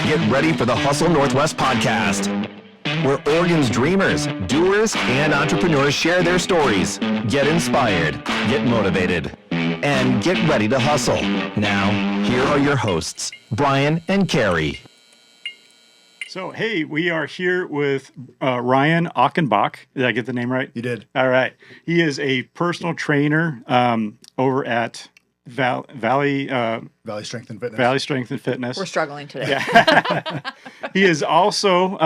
Get ready for the Hustle Northwest podcast, where Oregon's dreamers, doers, and entrepreneurs share their stories. Get inspired, get motivated, and get ready to hustle. Now, here are your hosts, Brian and Carrie. So, hey, we are here with Ryan Achenbach. Did I get the name right? You did. All right. He is a personal trainer over at Valley Strength and Fitness. Valley Strength and Fitness. We're struggling today. Yeah. He is also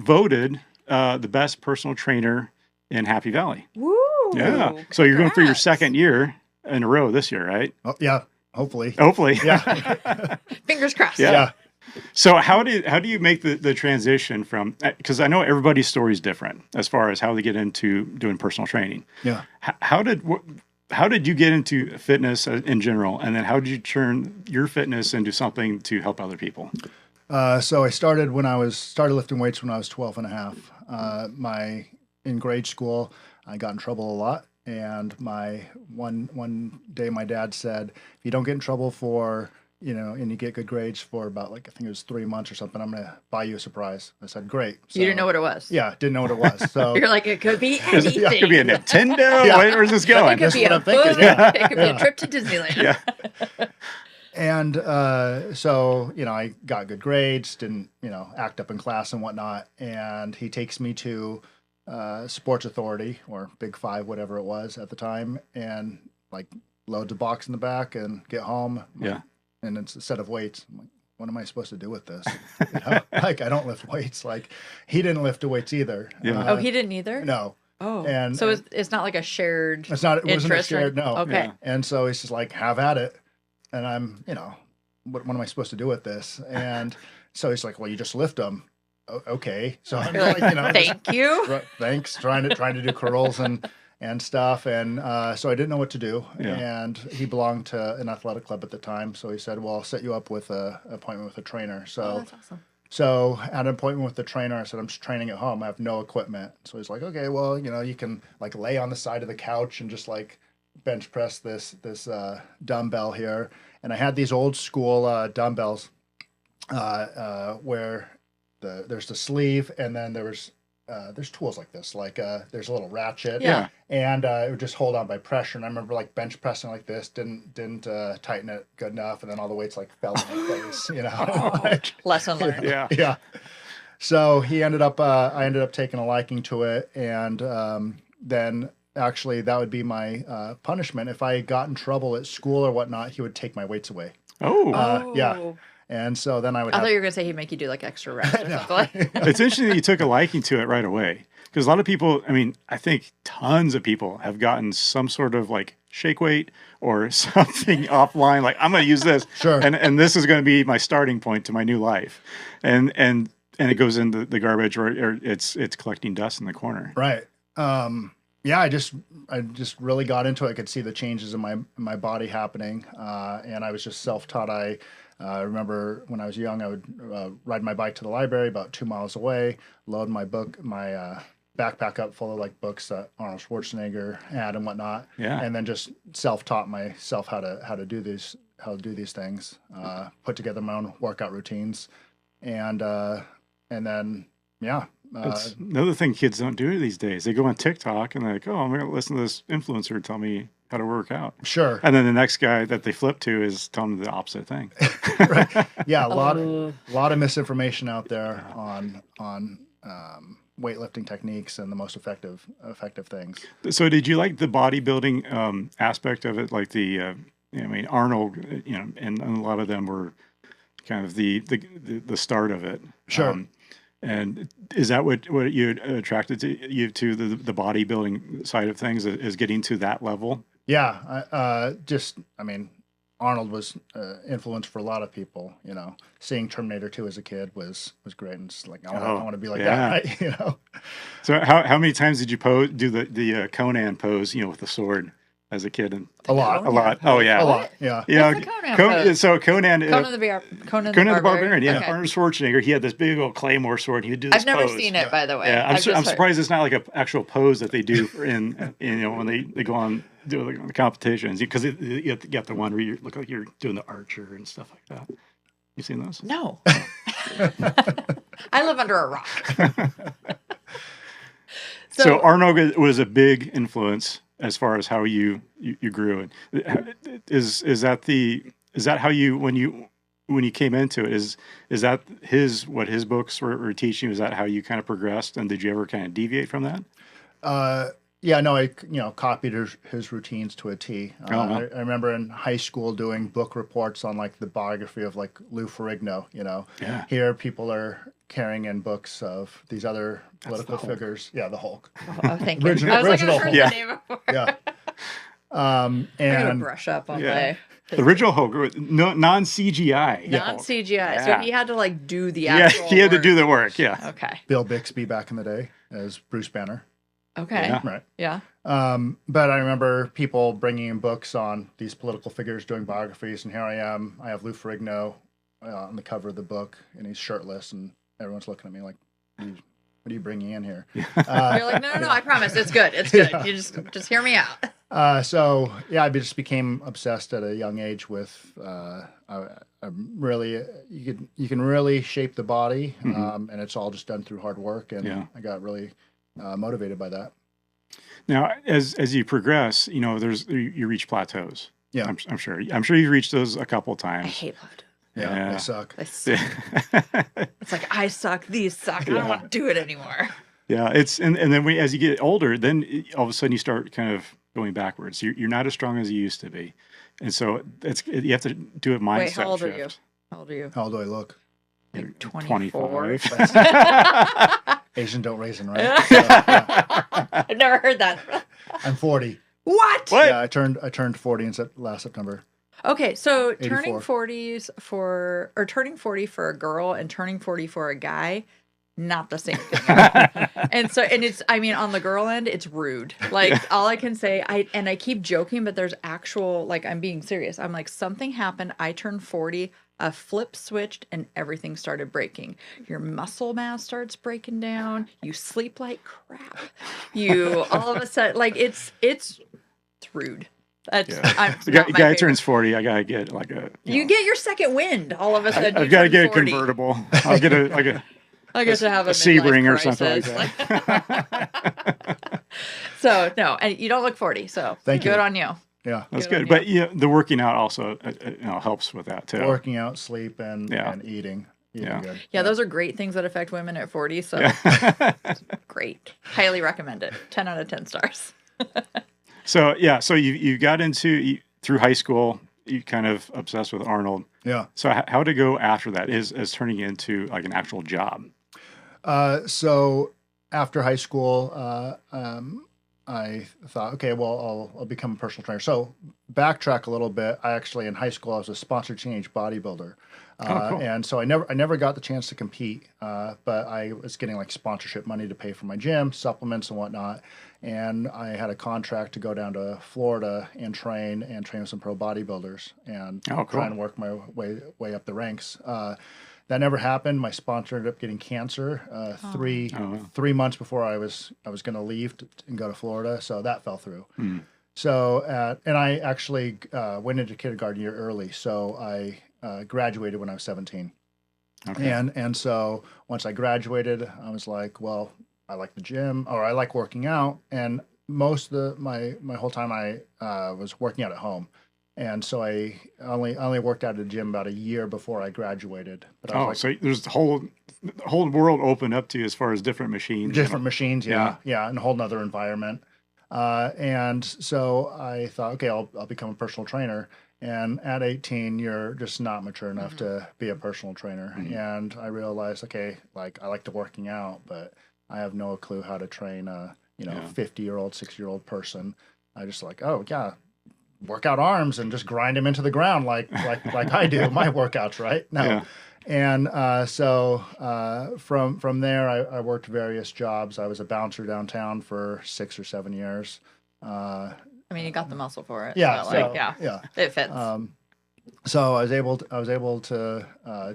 voted the best personal trainer in Happy Valley. Woo! Yeah. So you're going for your second year in a row this year, right? Oh, yeah. Hopefully. Hopefully. Yeah. Fingers crossed. Yeah. So how do you make the transition from, because I know everybody's story is different as far as how they get into doing personal training. Yeah. How did you get into fitness in general, and then how did you turn your fitness into something to help other people? So I started lifting weights when I was 12 and a half. In grade school, I got in trouble a lot. And one day my dad said, if you don't get in trouble for, and you get good grades for about I think it was 3 months or something, I'm going to buy you a surprise. I said, great. So, You didn't know what it was. Yeah, didn't know what it was. So You're like, it could be anything. It could be a Nintendo. Where's this going? It could be a what I'm book. thinking, yeah. It could be a trip to Disneyland. Yeah. And so, I got good grades, didn't, act up in class and whatnot. And he takes me to Sports Authority or Big Five, whatever it was at the time, and loads a box in the back and get home. Yeah. And it's a set of weights. I'm like, what am I supposed to do with this? I don't lift weights. He didn't lift the weights either. Yeah. He didn't either? No. Oh. And so it's not like a shared it wasn't a interest shared, no. Okay. Yeah. And so he's just like, have at it. And I'm, what am I supposed to do with this? And so he's like, well, you just lift them. Okay. So I'm You're like, thank you. Thanks. Trying to do curls and stuff. And so I didn't know what to do. Yeah. And he belonged to an athletic club at the time. So he said, well, I'll set you up with an appointment with a trainer. So, Oh, that's awesome. so at an appointment with the trainer, I said, I'm just training at home. I have no equipment. So he's like, okay, well, you can lay on the side of the couch and just bench press this dumbbell here. And I had these old school dumbbells where there's the sleeve, and then there's tools like this, there's a little ratchet, Yeah. and it would just hold on by pressure. And I remember bench pressing like this, didn't tighten it good enough, and then all the weights fell in my face, Lesson learned. Yeah. yeah. So I ended up taking a liking to it, and then actually that would be my punishment if I got in trouble at school or whatnot. He would take my weights away. Oh. Yeah. And so then I would. I thought you were going to say he'd make you do extra reps or something. It's interesting that you took a liking to it right away, because a lot of people, I think tons of people have gotten some sort of shake weight or something offline. I'm going to use this. Sure. And this is going to be my starting point to my new life. And it goes into the garbage, or it's collecting dust in the corner. Right. Yeah, I just really got into it. I could see the changes in my body happening, and I was just self-taught. I remember when I was young, I would ride my bike to the library about 2 miles away, load my backpack up full of books that Arnold Schwarzenegger had and whatnot, and then just self-taught myself how to do these things, put together my own workout routines, and then That's another thing kids don't do these days. They go on TikTok and they're like, oh, I'm going to listen to this influencer tell me how to work out. Sure. And then the next guy that they flip to is telling them the opposite thing. Right. Yeah, a lot of misinformation out there on weightlifting techniques and the most effective things. So did you like the bodybuilding aspect of it? Arnold, and a lot of them were kind of the start of it. Sure. And is that what you attracted you to the bodybuilding side of things, is getting to that level? Yeah, Arnold was influence for a lot of people. Seeing Terminator 2 as a kid was great, and just I want to be like that. Right? So how many times did you do the Conan pose? with the sword as a kid? And a lot. Oh yeah, a lot. Yeah. What's the Conan pose? So Conan Conan the Barbarian. Yeah, Okay. Arnold Schwarzenegger. He had this big old claymore sword. He would do this I've never pose. seen it, by the way. Yeah, I'm I've surprised it's not an actual pose that they do in when they go on do the competitions, because you have to get the one where you look like you're doing the archer and stuff like that. You seen those? No. I live under a rock. So Arnold was a big influence as far as how you grew. Is that how you when you came into it, is that what his books were teaching? Was that how you kind of progressed? And did you ever kind of deviate from that? Yeah, no, I copied his routines to a T. Wow. I remember in high school doing book reports on like the biography of like Lou Ferrigno. Yeah. Here people are carrying in books of these other political figures. Yeah, the Hulk. Oh, thank you. Original- I was like, I've original heard Hulk. the name before. Yeah. I'm gonna And brush up on Yeah. my The original Hulk, non-CGI. non-CGI. Yeah. So he had to like do the Yeah, actual he had to work. do the work. Yeah. Okay. Bill Bixby back in the day as Bruce Banner. Okay. Yeah. Right. Yeah. But I remember people bringing in books on these political figures doing biographies, and here I am. I have Lou Ferrigno on the cover of the book, and he's shirtless, and everyone's looking at me like, what are you bringing in here? You're like, no, I promise, it's good. It's good. Yeah. You just hear me out. So yeah, I just became obsessed at a young age with. Really, you can really shape the body, and it's all just done through hard work, and I got really motivated by that. Now, as you progress, you reach plateaus. Yeah, I'm sure. I'm sure you've reached those a couple I times. hate plateaus. yeah, they suck. They suck. It's like, I suck, these suck. I don't want to do it anymore. Yeah, and then as you get older, then all of a sudden you start kind of going backwards. You're not as strong as you used to be, and so you have to do a mindset Wait, how old are you? shift. How old are you? How old do I look? Like 24. 25. Asian don't raisin, right? So, yeah. I've never heard that. I'm 40. What? What? Yeah, I turned 40 in last September. Okay, so 84. turning 40 for a girl and turning 40 for a guy, not the same thing. and it's, I mean, on the girl end, it's rude. Like, all I can say, I keep joking, but there's actual, like, I'm being serious. I'm like, something happened. I turned 40, a flip switched, and everything started breaking. Your muscle mass starts breaking down. You sleep like crap. You, all of a sudden, like, it's rude. That's The guy turns 40. I gotta get like a. You get your second wind all of a sudden. I've got to get a convertible. I'll get I get to have a Sebring or midlife something like crisis. that. So no, and you don't look 40. So Thank you. good on you. Yeah, That's Good good. on you. But the working out also helps with that too. working out, sleep, and eating. Yeah. Good. Yeah, those are great things that affect women at 40. So great, highly recommend it. 10 out of 10 stars. So you got into through high school. You kind of obsessed with Arnold. Yeah. So how to go after that is turning into like an actual job. So after high school, I thought, okay, well, I'll become a personal trainer. So backtrack a little bit. I actually in high school I was a sponsored teenage bodybuilder, cool. and so I never got the chance to compete, but I was getting like sponsorship money to pay for my gym, supplements, and whatnot. And I had a contract to go down to Florida and train with some pro bodybuilders and try and work my way up the ranks. That never happened. My sponsor ended up getting cancer 3 months before I was going to leave and go to Florida. So that fell through. So and I actually went into kindergarten year early. So I graduated when I was 17. Okay. And so once I graduated, I was like, well, I like the gym or I like working out. And most of my whole time I was working out at home. And so I only worked out at a gym about a year before I graduated. But I was so there's the whole world opened up to you as far as different machines. Different machines, yeah, and a whole nother environment. And so I thought, okay, I'll become a personal trainer. And at 18, you're just not mature enough to be a personal trainer. And I realized, okay, like I like to working out, but I have no clue how to train a 50-year-old, 60-year-old person. I just like, oh yeah, work out arms and just grind them into the ground like I do my workouts, right? No. Yeah. And so from there, I worked various jobs. I was a bouncer downtown for 6 or 7 years. I mean, you got the muscle for it. Yeah, so, it fits. So I was able to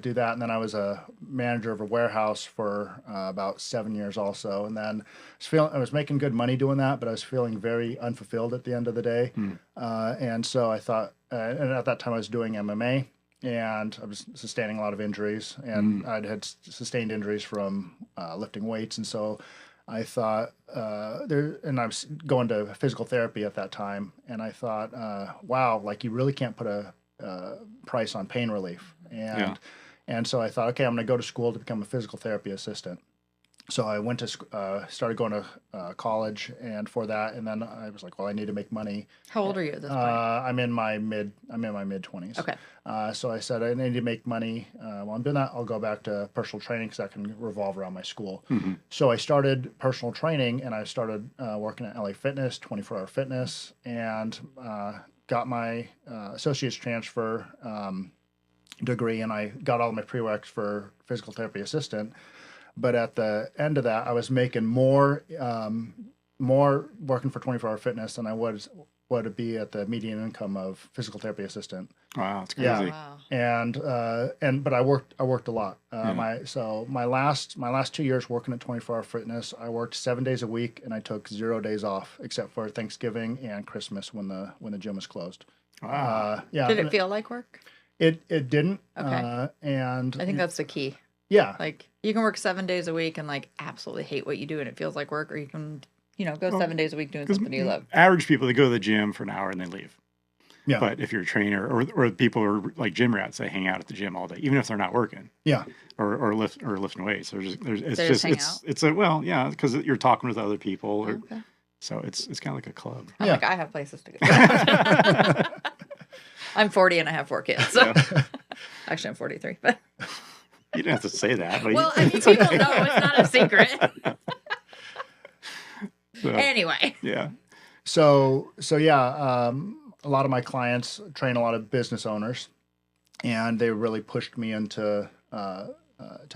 do that, and then I was a manager of a warehouse for about 7 years also. And then I was making good money doing that, but I was feeling very unfulfilled at the end of the day. And so I thought, and at that time I was doing MMA, and I was sustaining a lot of injuries, and I'd had sustained injuries from lifting weights, and so I thought and I was going to physical therapy at that time, and I thought, wow, like you really can't put a price on pain relief, and so I thought, okay, I'm going to go to school to become a physical therapy assistant. So I went to started going to college, and for that, and then I was like, well, I need to make money. How old are you at this point? I'm in my mid 20s. Okay. So I said I need to make money. While I'm doing that, I'll go back to personal training because that can revolve around my school. So I started personal training, and I started working at LA Fitness, 24-hour fitness, and got my associate's transfer degree, and I got all my prereqs for physical therapy assistant. But at the end of that, I was making more working for 24-hour fitness than I would be at the median income of physical therapy assistant. Wow, that's crazy. Wow. But I worked a lot. My last 2 years working at 24-hour fitness, I worked 7 days a week, and I took 0 days off except for Thanksgiving and Christmas when the gym was closed. Wow. Did it feel like work? It didn't. Okay. And I think that's the key. yeah. Like you can work 7 days a week and like absolutely hate what you do and it feels like work, or you can, go 7 days a week doing something you love. Average people, they go to the gym for an hour and they leave. Yeah. But if you're a trainer or people are like gym rats, they hang out at the gym all day, even if they're not working. Yeah. Or lifting weights. Because you're talking with other people. Okay. So it's kind of like a club. I'm Yeah. like, I have places to go. I'm 40 and I have 4 kids. So. Actually, I'm 43, but. You didn't have to say that. But well, I mean, people know it's not a secret. So, anyway. Yeah. So a lot of my clients train a lot of business owners, and they really pushed me into to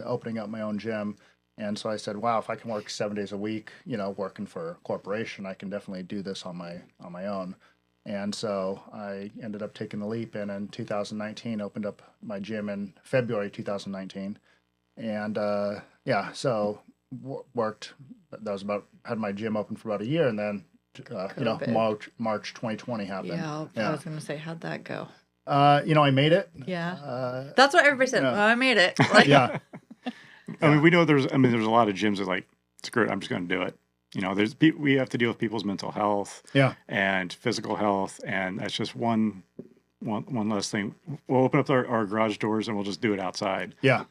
opening up my own gym. And so I said, wow, if I can work 7 days a week, working for a corporation, I can definitely do this on my own. And so I ended up taking the leap, and in 2019 opened up my gym in February 2019. And worked. That was had my gym open for about a year, and then March 2020 happened. Yeah, I was going to say, how'd that go? I made it. Yeah. That's what everybody said. Yeah. Well, I made it. Like, Yeah. I mean, we know there's a lot of gyms that like, screw it, I'm just going to do it. We have to deal with people's mental health and physical health, and that's just one less thing. We'll open up our garage doors and we'll just do it outside. Yeah.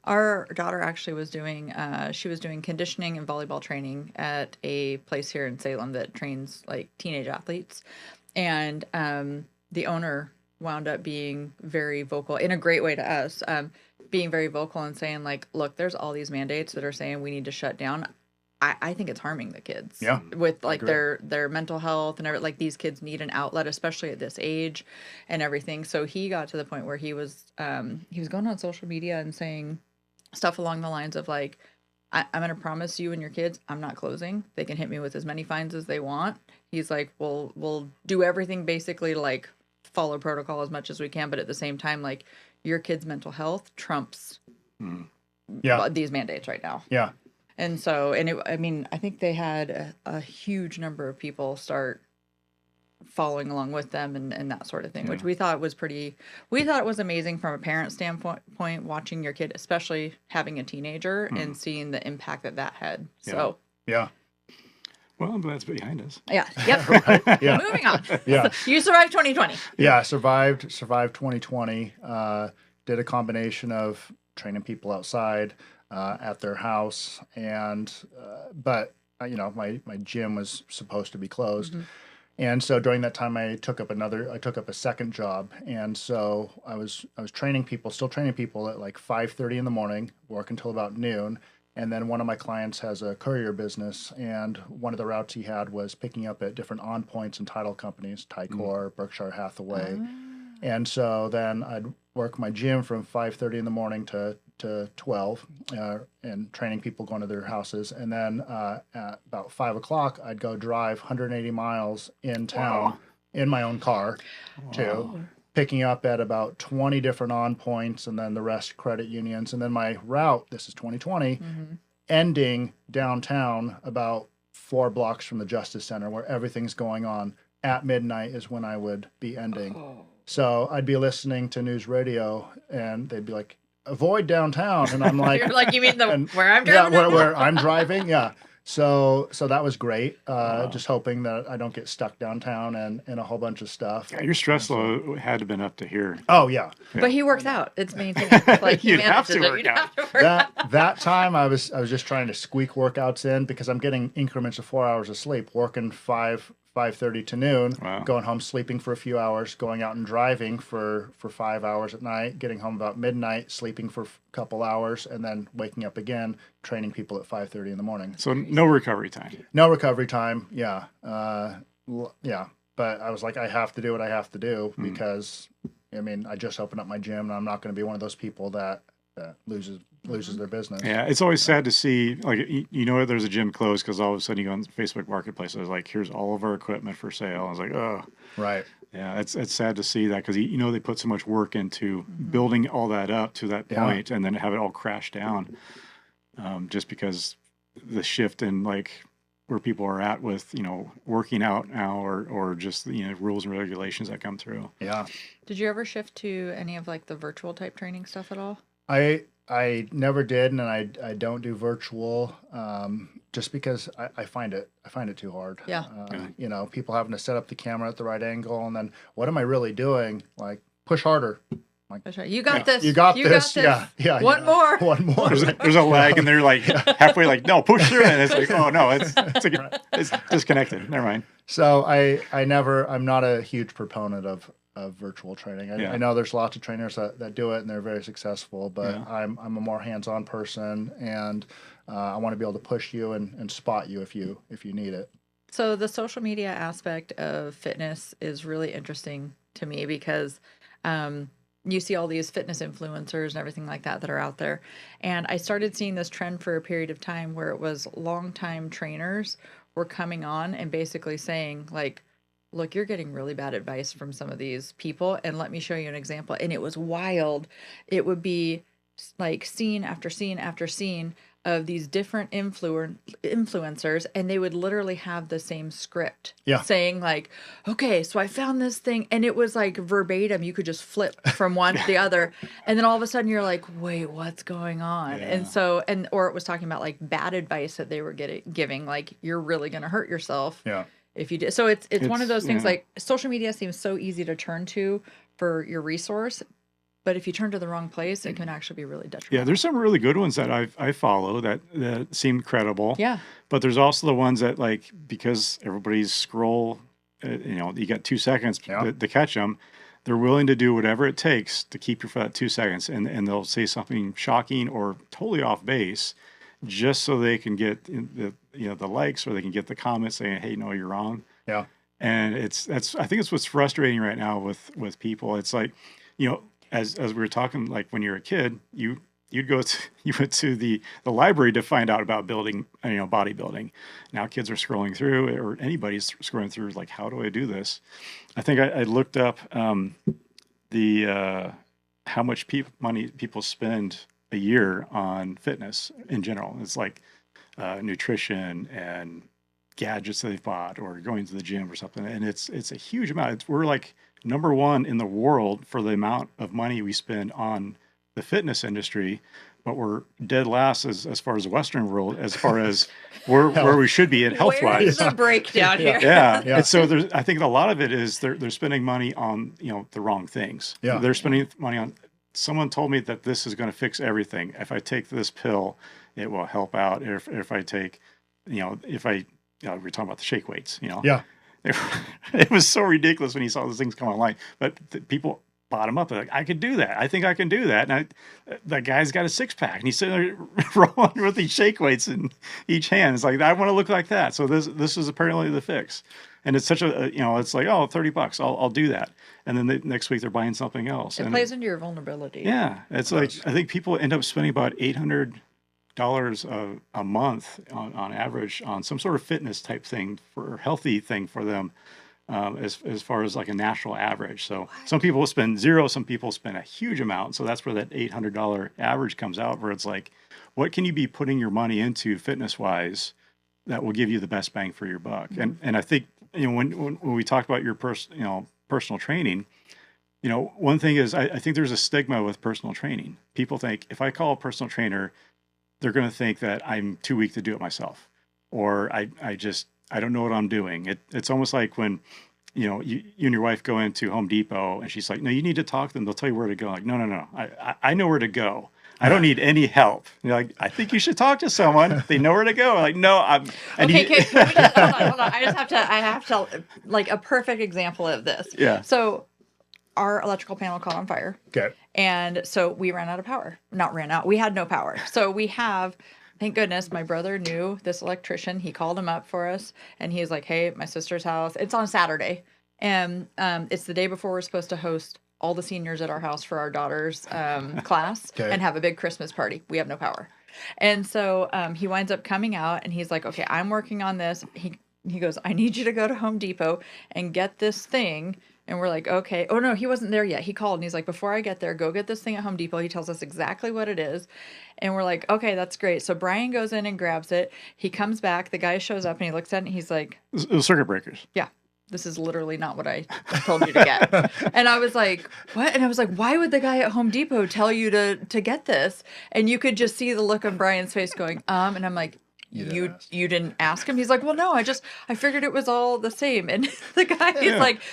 Our daughter actually was doing conditioning and volleyball training at a place here in Salem that trains like teenage athletes. And the owner wound up being very vocal in a great way to us, being very vocal and saying like, look, there's all these mandates that are saying we need to shut down. I think it's harming the kids with like their mental health and everything. Like these kids need an outlet, especially at this age and everything. So he got to the point where he was going on social media and saying stuff along the lines of like, I'm going to promise you and your kids, I'm not closing. They can hit me with as many fines as they want. He's like, we'll do everything basically to like follow protocol as much as we can. But at the same time, like your kids' mental health trumps these mandates right now. Yeah. And so, I think they had a huge number of people start following along with them and that sort of thing, which we thought it was amazing from a parent standpoint, watching your kid, especially having a teenager and seeing the impact that had. So, yeah. Well, I'm glad it's behind us. Yeah. Yep. Yeah. Moving on. Yeah. You survived 2020. Yeah. Survived 2020. Did a combination of training people outside, at their house, and but my gym was supposed to be closed, and so during that time I took up a second job, and so I was training people at like 5:30 in the morning, work until about noon, and then one of my clients has a courier business, and one of the routes he had was picking up at different on points and title companies, Tycor, Berkshire Hathaway, and so then I'd work my gym from 5:30 in the morning to 12, and training people going to their houses. And then at about 5 o'clock, I'd go drive 180 miles in town in my own car to picking up at about 20 different on points, and then the rest credit unions. And then my route, this is 2020, ending downtown about 4 blocks from the Justice Center where everything's going on. At midnight is when I would be ending. So I'd be listening to news radio, and they'd be like, "Avoid downtown," and I'm like, You're like, you mean where I'm yeah, driving? where I'm driving, yeah. So that was great. Just hoping that I don't get stuck downtown and a whole bunch of stuff. Yeah, your stress level had to have been up to here. Oh yeah, But he works out. It's maintained. Like he You'd have manages to it. work You'd out. have to work out. that time I was just trying to squeak workouts in because I'm getting increments of 4 hours of sleep, working 5:30 to noon, Wow. going home sleeping for a few hours, going out and driving for 5 hours at night, getting home about midnight, sleeping for a couple hours, and then waking up again, training people at 5:30 in the morning. So no recovery time. No recovery time. Yeah. Yeah. But I was like, I have to do what I have to do because, I mean, I just opened up my gym and I'm not going to be one of those people that loses their business. Yeah, it's always sad to see, like, you know, there's a gym closed because all of a sudden you go on Facebook Marketplace. I was like, here's all of our equipment for sale. I was like, oh, Right. yeah, it's sad to see that because you know they put so much work into building all that up to that point and then have it all crash down, just because the shift in like where people are at with working out now or just rules and regulations that come through. Yeah. Did you ever shift to any of like the virtual type training stuff at all? I never did, and I don't do virtual, just because I find it too hard. Yeah. You know, people having to set up the camera at the right angle, and then what am I really doing? Like, push harder. Like, That's right. You got this. you got this. Yeah. Yeah. One more. One more. There's a lag, and they're like halfway, like, no, push through it. And it's like, oh no, it's disconnected. Never mind. So I'm not a huge proponent of virtual training. I know there's lots of trainers that do it and they're very successful, but I'm a more hands-on person, and I want to be able to push you and spot you if you need it. So the social media aspect of fitness is really interesting to me because you see all these fitness influencers and everything like that are out there. And I started seeing this trend for a period of time where it was longtime trainers were coming on and basically saying like, look, you're getting really bad advice from some of these people, and let me show you an example. And it was wild. It would be like scene after scene after scene of these different influencers, and they would literally have the same script saying like, okay, so I found this thing, and it was like verbatim. You could just flip from one to the other, and then all of a sudden you're like, wait, what's going on? And so, or it was talking about like bad advice that they were giving, like you're really going to hurt yourself. Yeah. If you did. So it's one of those things like social media seems so easy to turn to for your resource, but if you turn to the wrong place, it can actually be really detrimental. Yeah, there's some really good ones that I follow that seem credible. Yeah. But there's also the ones that like, because everybody's scroll, you got 2 seconds to catch them, they're willing to do whatever it takes to keep you for that 2 seconds. And they'll say something shocking or totally off base just so they can get the likes, or they can get the comments saying, hey, no, you're wrong. Yeah. And I think it's what's frustrating right now with people. It's like, as we were talking, like when you're a kid, you went to the library to find out about building, bodybuilding. Now kids are scrolling through, or anybody's scrolling through, like, how do I do this? I think I looked up how much money people spend a year on fitness in general. It's like nutrition and gadgets that they've bought, or going to the gym or something. And it's a huge amount. We're like number one in the world for the amount of money we spend on the fitness industry, but we're dead last as far as the Western world, as far as where we should be in health wise. Where's the breakdown here? Yeah. And so I think a lot of it is they're spending money on the wrong things. Yeah. They're spending money on. Someone told me that this is going to fix everything. If I take this pill, it will help out. If I take, we're talking about the shake weights, Yeah. It was so ridiculous when you saw those things come online. But people bought them up. They're like, I could do that. I think I can do that. And that guy's got a 6-pack, and he's sitting there rolling with these shake weights in each hand. It's like, I want to look like that. So this is apparently the fix. And it's such it's like, oh, $30, I'll do that. And then next week they're buying something else. It plays into your vulnerability. Yeah. It's like, I think people end up spending about $800 a month on average on some sort of fitness type thing, for healthy thing for them, as far as like a national average. So some people spend zero, some people spend a huge amount. So that's where that $800 average comes out, where it's like, what can you be putting your money into fitness wise that will give you the best bang for your buck? Mm-hmm. And I think, when we talk about your personal training, one thing is I think there's a stigma with personal training. People think if I call a personal trainer, they're going to think that I'm too weak to do it myself, or I don't know what I'm doing. It's almost like when, you and your wife go into Home Depot and she's like, no, you need to talk to them. They'll tell you where to go. Like, no. I know where to go. I don't need any help. And you're like, I think you should talk to someone. They know where to go. I'm like, no, I'm. And okay, can we just, hold on. I have to, like a perfect example of this. Yeah. So our electrical panel caught on fire. Okay. And so we ran out of power. Not ran out. We had no power. So we have, thank goodness, my brother knew this electrician. He called him up for us. And he was like, hey, my sister's house. It's on Saturday. And it's the day before we're supposed to host all the seniors at our house for our daughter's class and have a big Christmas party. We have no power. And so he winds up coming out and he's like, okay, I'm working on this. He goes, I need you to go to Home Depot and get this thing. And we're like, okay. Oh, no, he wasn't there yet. He called and he's like, before I get there, go get this thing at Home Depot. He tells us exactly what it is. And we're like, okay, that's great. So Brian goes in and grabs it. He comes back. The guy shows up and he looks at it and he's like, It was circuit breakers. yeah. This is literally not what I told you to get. And I was like, what? And I was like, why would the guy at Home Depot tell you to get this? And you could just see the look on Brian's face going, and I'm like, you didn't ask him? He's like, well, no, I figured it was all the same. And the guy is like,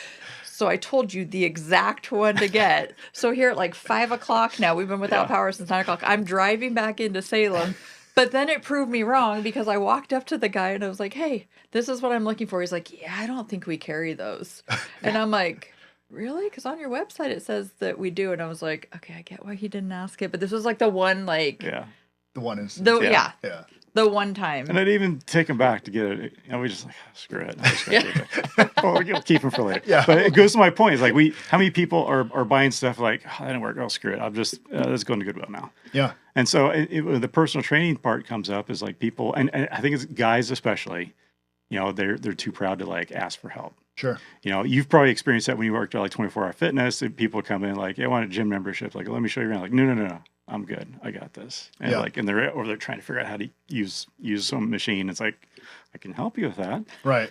so I told you the exact one to get. So here at like 5 o'clock now, we've been without power since 9 o'clock. I'm driving back into Salem. But then it proved me wrong because I walked up to the guy and I was like, hey, this is what I'm looking for. He's like, yeah, I don't think we carry those. And I'm like, really? Because on your website it says that we do. And I was like, okay, I get why he didn't ask it. But this was like the one, like, the one is the one time. And I'd even take him back to get it. We just like, screw it. We'll keep him for later. Yeah. But it goes to my point. It's like how many people are buying stuff like, that didn't work. Oh, screw it. I'll just, let's go into Goodwill now. Yeah. And so when the personal training part comes up is like people, and I think it's guys especially, they're too proud to like ask for help. Sure. You've probably experienced that when you worked at like 24-hour fitness. People come in like, I want a gym membership. Like, let me show you around. Like, no. I'm good. I got this. And and they're trying to figure out how to use some machine. It's like, I can help you with that. Right.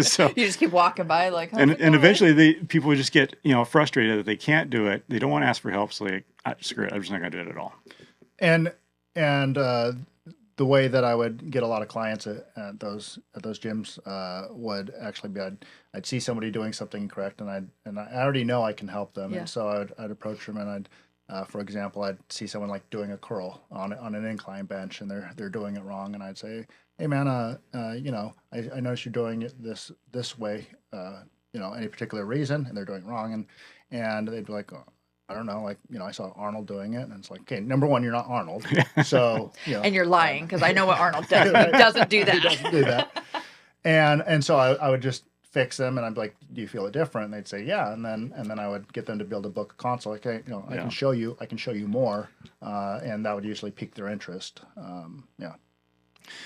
So you just keep walking by like, and eventually people just get, frustrated that they can't do it. They don't want to ask for help. So like, screw it. I'm just not going to do it at all. And the way that I would get a lot of clients at those gyms would actually be I'd see somebody doing something incorrect and I already know I can help them. And so I'd approach them and for example, I'd see someone like doing a curl on an incline bench and they're doing it wrong. And I'd say, hey man, I noticed you're doing it this way, any particular reason, and they're doing it wrong. And they'd be like, oh, I don't know, like, I saw Arnold doing it. And it's like, okay, number one, you're not Arnold. So, and you're lying because I know what Arnold does. He doesn't do that. He doesn't do that. And so I would just fix them and I'd be like, do you feel it different? And they'd say, yeah. And then I would get them to be able to book a consult. Okay, I can show you more. And that would usually pique their interest.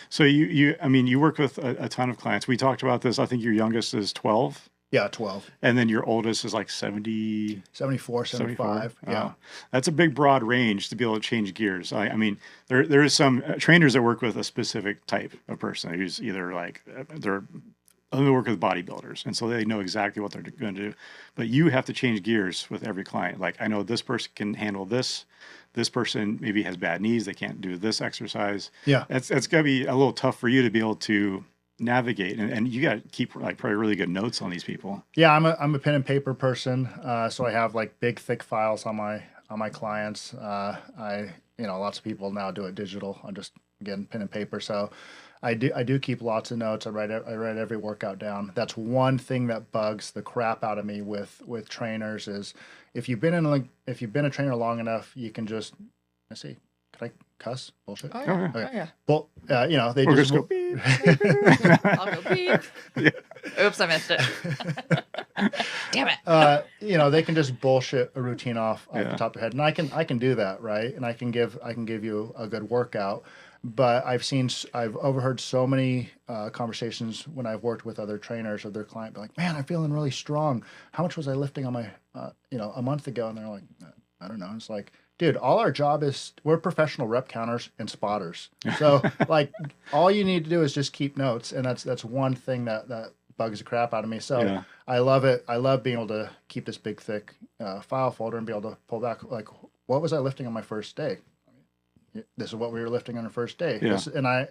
So you work with a ton of clients. We talked about this. I think your youngest is 12. Yeah, 12. And then your oldest is like 70... 74, 75. Yeah. That's a big, broad range to be able to change gears. I mean, there is some trainers that work with a specific type of person who's either like, they're only work with bodybuilders. And so they know exactly what they're going to do. But you have to change gears with every client. Like, I know this person can handle this. This person maybe has bad knees. They can't do this exercise. Yeah. That's got to be a little tough for you to be able to navigate, and you got to keep like probably really good notes on these people. Yeah, I'm a pen and paper person, so I have like big thick files on my clients. Lots of people now do it digital. I'm just again pen and paper, so I do keep lots of notes. I write every workout down. That's one thing that bugs the crap out of me with trainers is if you've been a trainer long enough, you can just could I cuss? Bullshit. Oh yeah. Okay. Oh, yeah. Well, they just go. I'll go beep. Yeah. Oops, I missed it. Damn it. They can just bullshit a routine off the top of their head, and I can do that, right? And I can give you a good workout. But I've overheard so many conversations when I've worked with other trainers of their client, be like, "Man, I'm feeling really strong. How much was I lifting on my, a month ago?" And they're like, "I don't know." It's like, dude, all our job is we're professional rep counters and spotters. So like, all you need to do is just keep notes, and that's one thing that bugs the crap out of me. So I love it. I love being able to keep this big thick file folder and be able to pull back, like, what was I lifting on my first day? This is what we were lifting on the first day. Yeah.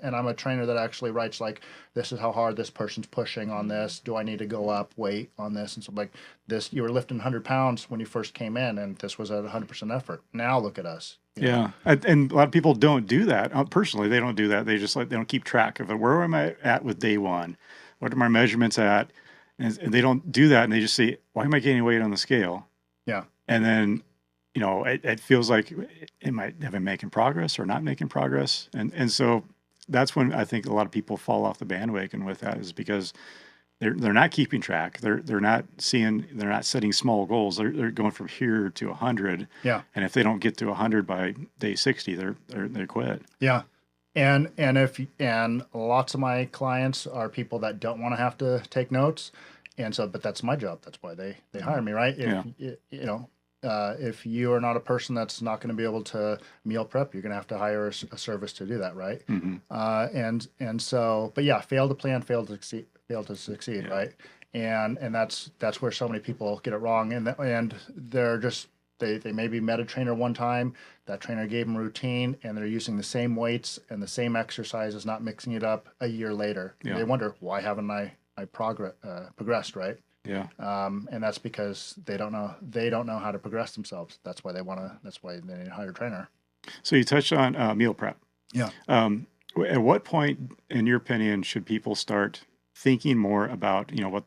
I'm a trainer that actually writes, like, this is how hard this person's pushing on this. Do I need to go up weight on this? And so, like, this, you were lifting 100 pounds when you first came in, and this was at 100% effort. Now look at us. You know? And a lot of people don't do that. Personally, they don't do that. They just, like, they don't keep track of it. Where am I at with day one? What are my measurements at? And they don't do that, and they just say, why am I gaining weight on the scale? Yeah. And then, you know, it feels like am I making progress or not making progress? And so that's when I think a lot of people fall off the bandwagon with that, is because they're not keeping track. They're not setting small goals. They're going from here to 100. Yeah. And if they don't get to 100 by day 60, they quit. Yeah. And lots of my clients are people that don't want to have to take notes. And so, but that's my job. That's why they hire me, right? If you are not a person that's not going to be able to meal prep, you're going to have to hire a service to do that, right? Mm-hmm. And so, but yeah, fail to plan, fail to succeed, right? And that's where so many people get it wrong, and they're just they maybe met a trainer one time, that trainer gave them a routine, and they're using the same weights and the same exercises, not mixing it up a year later. Yeah. They wonder, why haven't I progressed, right? Yeah. And that's because they don't know how to progress themselves. That's why they need to hire a trainer. So you touched on meal prep. Yeah. At what point, in your opinion, should people start thinking more about, you know,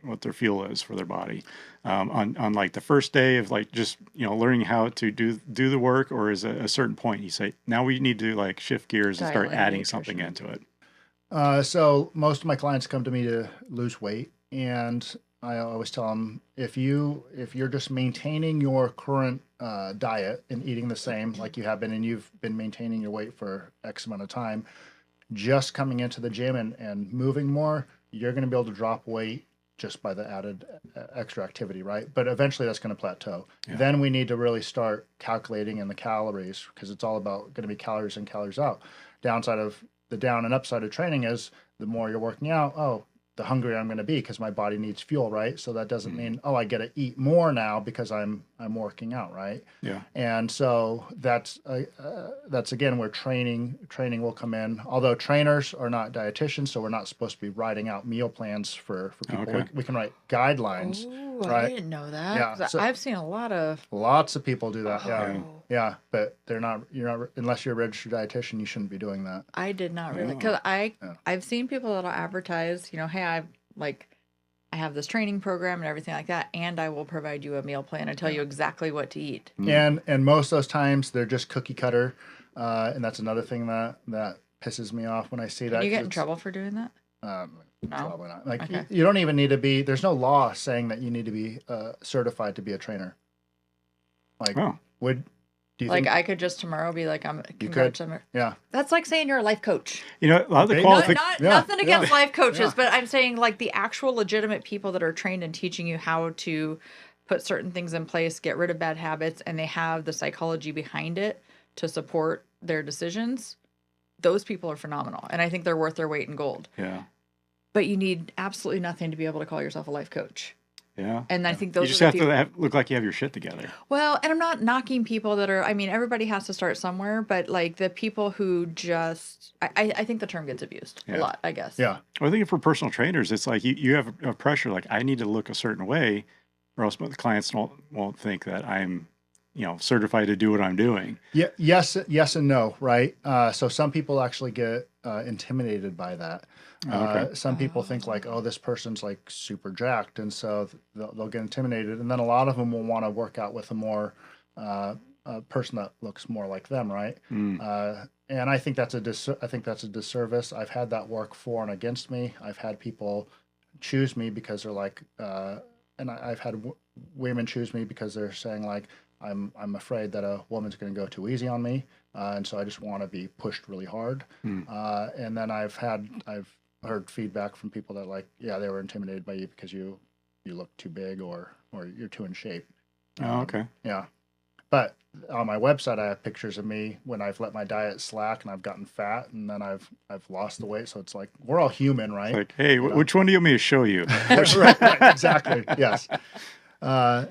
what their fuel is for their body, on like the first day of, like, just, you know, learning how to do the work, or is at a certain point you say, now we need to, like, shift gears and start adding something into it? So most of my clients come to me to lose weight, and I always tell them, if you're just maintaining your current diet and eating the same like you have been, and you've been maintaining your weight for X amount of time, just coming into the gym and moving more, you're going to be able to drop weight just by the added extra activity, right? But eventually that's going to plateau. Yeah. Then we need to really start calculating in the calories, because it's all about going to be calories in, calories out. The down and upside of training is, the more you're working out, the hungrier I'm going to be, because my body needs fuel, right? So that doesn't mean, I get to eat more now because I'm working out, right? Yeah. And so that's again where training will come in. Although trainers are not dietitians, so we're not supposed to be writing out meal plans for people. Okay. We can write guidelines. Ooh, right? I didn't know that. Yeah, 'Cause so- I've seen Lots of people do that. Yeah. Oh. Yeah, but you're not, unless you're a registered dietitian, you shouldn't be doing that. I did not really, Oh. because Yeah. I've seen people that'll advertise, you know, hey, I have this training program and everything like that, and I will provide you a meal plan and tell you exactly what to eat. And most of those times they're just cookie cutter, and that's another thing that pisses me off when I see that. Can you get 'cause in it's, trouble for doing that? No? Probably not. Like, Okay. you don't even need to be. There's no law saying that you need to be certified to be a trainer. Like, Oh. do you Like, think? I could just tomorrow be like, You congrats, could. I'm Yeah. That's like saying you're a life coach. You know, a lot of the Okay. qualifications. Nothing against life coaches, Yeah. but I'm saying, like, the actual legitimate people that are trained in teaching you how to put certain things in place, get rid of bad habits, and they have the psychology behind it to support their decisions. Those people are phenomenal, and I think they're worth their weight in gold. Yeah. But you need absolutely nothing to be able to call yourself a life coach. Yeah. And I think You those just are have the people. to look like you have your shit together. Well, and I'm not knocking people that are, I mean, everybody has to start somewhere, but like the people who just, I think the term gets abused a Yeah. lot, I guess. Yeah. Well, I think for personal trainers, it's like you have a pressure, like, I need to look a certain way, or else the clients won't think that I'm, you know, certified to do what I'm doing. Yeah. Yes and no. Right. So some people actually get intimidated by that. Okay. Some people think, like, this person's like super jacked, and so they'll get intimidated. And then a lot of them will want to work out with a more a person that looks more like them, right? And I think that's a disservice. I've had that work for and against me. I've had people choose me because they're like, and I've had women choose me because they're saying, like, I'm afraid that a woman's going to go too easy on me, and so I just want to be pushed really hard. And then I've heard feedback from people that, like, they were intimidated by you because you look too big or you're too in shape. Oh, okay. Yeah. But on my website, I have pictures of me when I've let my diet slack and I've gotten fat, and then I've lost the weight. So it's like, we're all human, right? It's like, hey, which one do you want me to show you? right, exactly. Yes.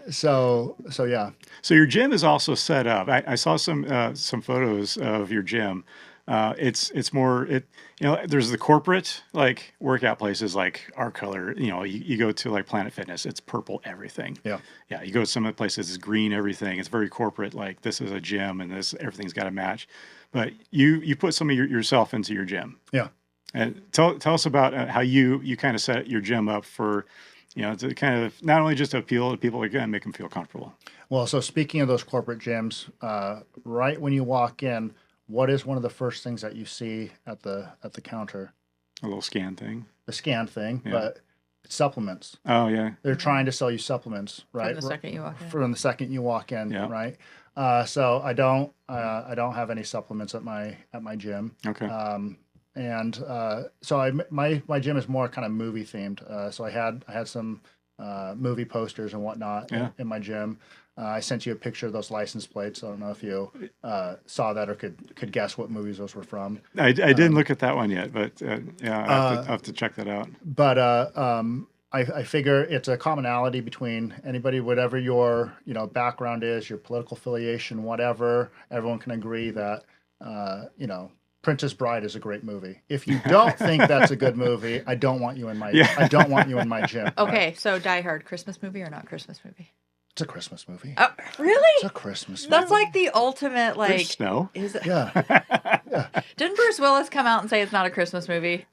So yeah. So your gym is also set up. I saw some photos of your gym. It's more there's the corporate like workout places like our color. You go to like Planet Fitness, it's purple everything. Yeah. Yeah, you go to some of the places, it's green everything. It's very corporate. Like this is a gym and this everything's got to match. But you put some of yourself into your gym. Yeah. And tell us about how you kind of set your gym up for, to kind of not only just appeal to people, again, make them feel comfortable. Well, so speaking of those corporate gyms, right when you walk in, what is one of the first things that you see at the counter? A little scan thing. The scan thing, Yeah. but it's supplements. Oh yeah. They're trying to sell you supplements, right? From the second you walk in. From the second you walk in, Yeah. right? So I don't have any supplements at my gym. Okay. So my gym is more kind of movie themed. So I had some movie posters and whatnot in my gym. I sent you a picture of those license plates. I don't know if you saw that or could guess what movies those were from. I didn't look at that one yet, but I'll have to check that out. But I figure it's a commonality between anybody, whatever your background is, your political affiliation, whatever. Everyone can agree that Princess Bride is a great movie. If you don't think that's a good movie, I don't want you in my I don't want you in my gym. Okay, Right? So Die Hard, Christmas movie or not Christmas movie? It's a Christmas movie. Oh, really? It's a Christmas movie. That's like the ultimate, There's like, snow. is it? Yeah. Didn't Bruce Willis come out and say it's not a Christmas movie?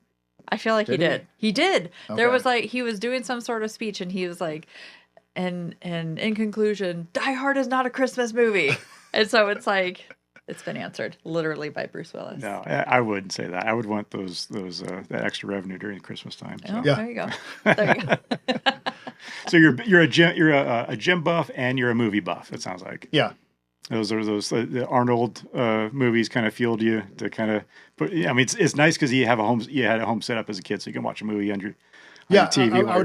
I feel like he Did he? did. He did. There Okay. was like, he was doing some sort of speech and he was like, and in conclusion, Die Hard is not a Christmas movie. And so it's like, it's been answered literally by Bruce Willis. No, I wouldn't say that. I would want those that extra revenue during Christmas time. So, Oh, Yeah. There you go. There you go. so you're a gym buff and you're a movie buff. It sounds like. Yeah. Those the Arnold movies kind of fueled you to kind of put. I mean, it's nice because you had a home set up as a kid, so you can watch a movie on your TV. I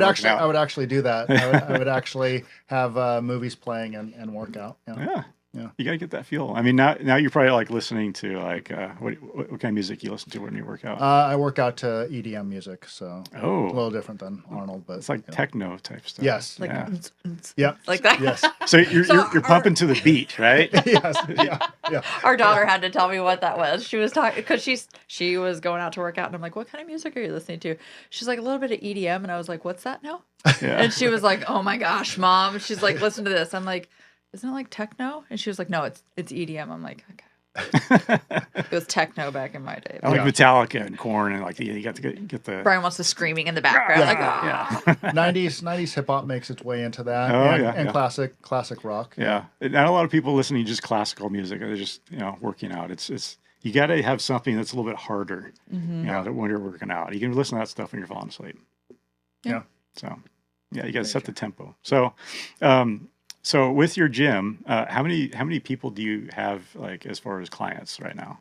would actually do that. I would actually have movies playing and work out. Yeah. Yeah. You gotta get that feel. I mean, now you're probably like listening to like what kind of music you listen to when you work out? I work out to EDM music, so Oh. a little different than Arnold, but It's like techno type stuff. yes, Like, Yeah. yeah, like that. yes, So you're So pumping to the beat, right? yes, yeah. Our daughter had to tell me what that was. She was talking because she was going out to work out, and I'm like, "What kind of music are you listening to?" She's like, "A little bit of EDM," and I was like, "What's that now?" Yeah. And she was like, "Oh my gosh, mom!" She's like, "Listen to this." I'm like, "Isn't it like techno?" And she was like, "No, it's EDM." I'm like, "Okay." It was techno back in my day. I like Yeah. Metallica and Korn and like you got to get the Brian wants the screaming in the background. Like, "Ah." 90s hip hop makes its way into that, Oh, and, yeah, and yeah. classic rock. yeah. Not a lot of people listening to just classical music. They're just working out. It's you got to have something that's a little bit harder. When you're working out, you can listen to that stuff when you're falling asleep. Yeah. So yeah, you got to set the tempo. So. So with your gym, how many people do you have like as far as clients right now?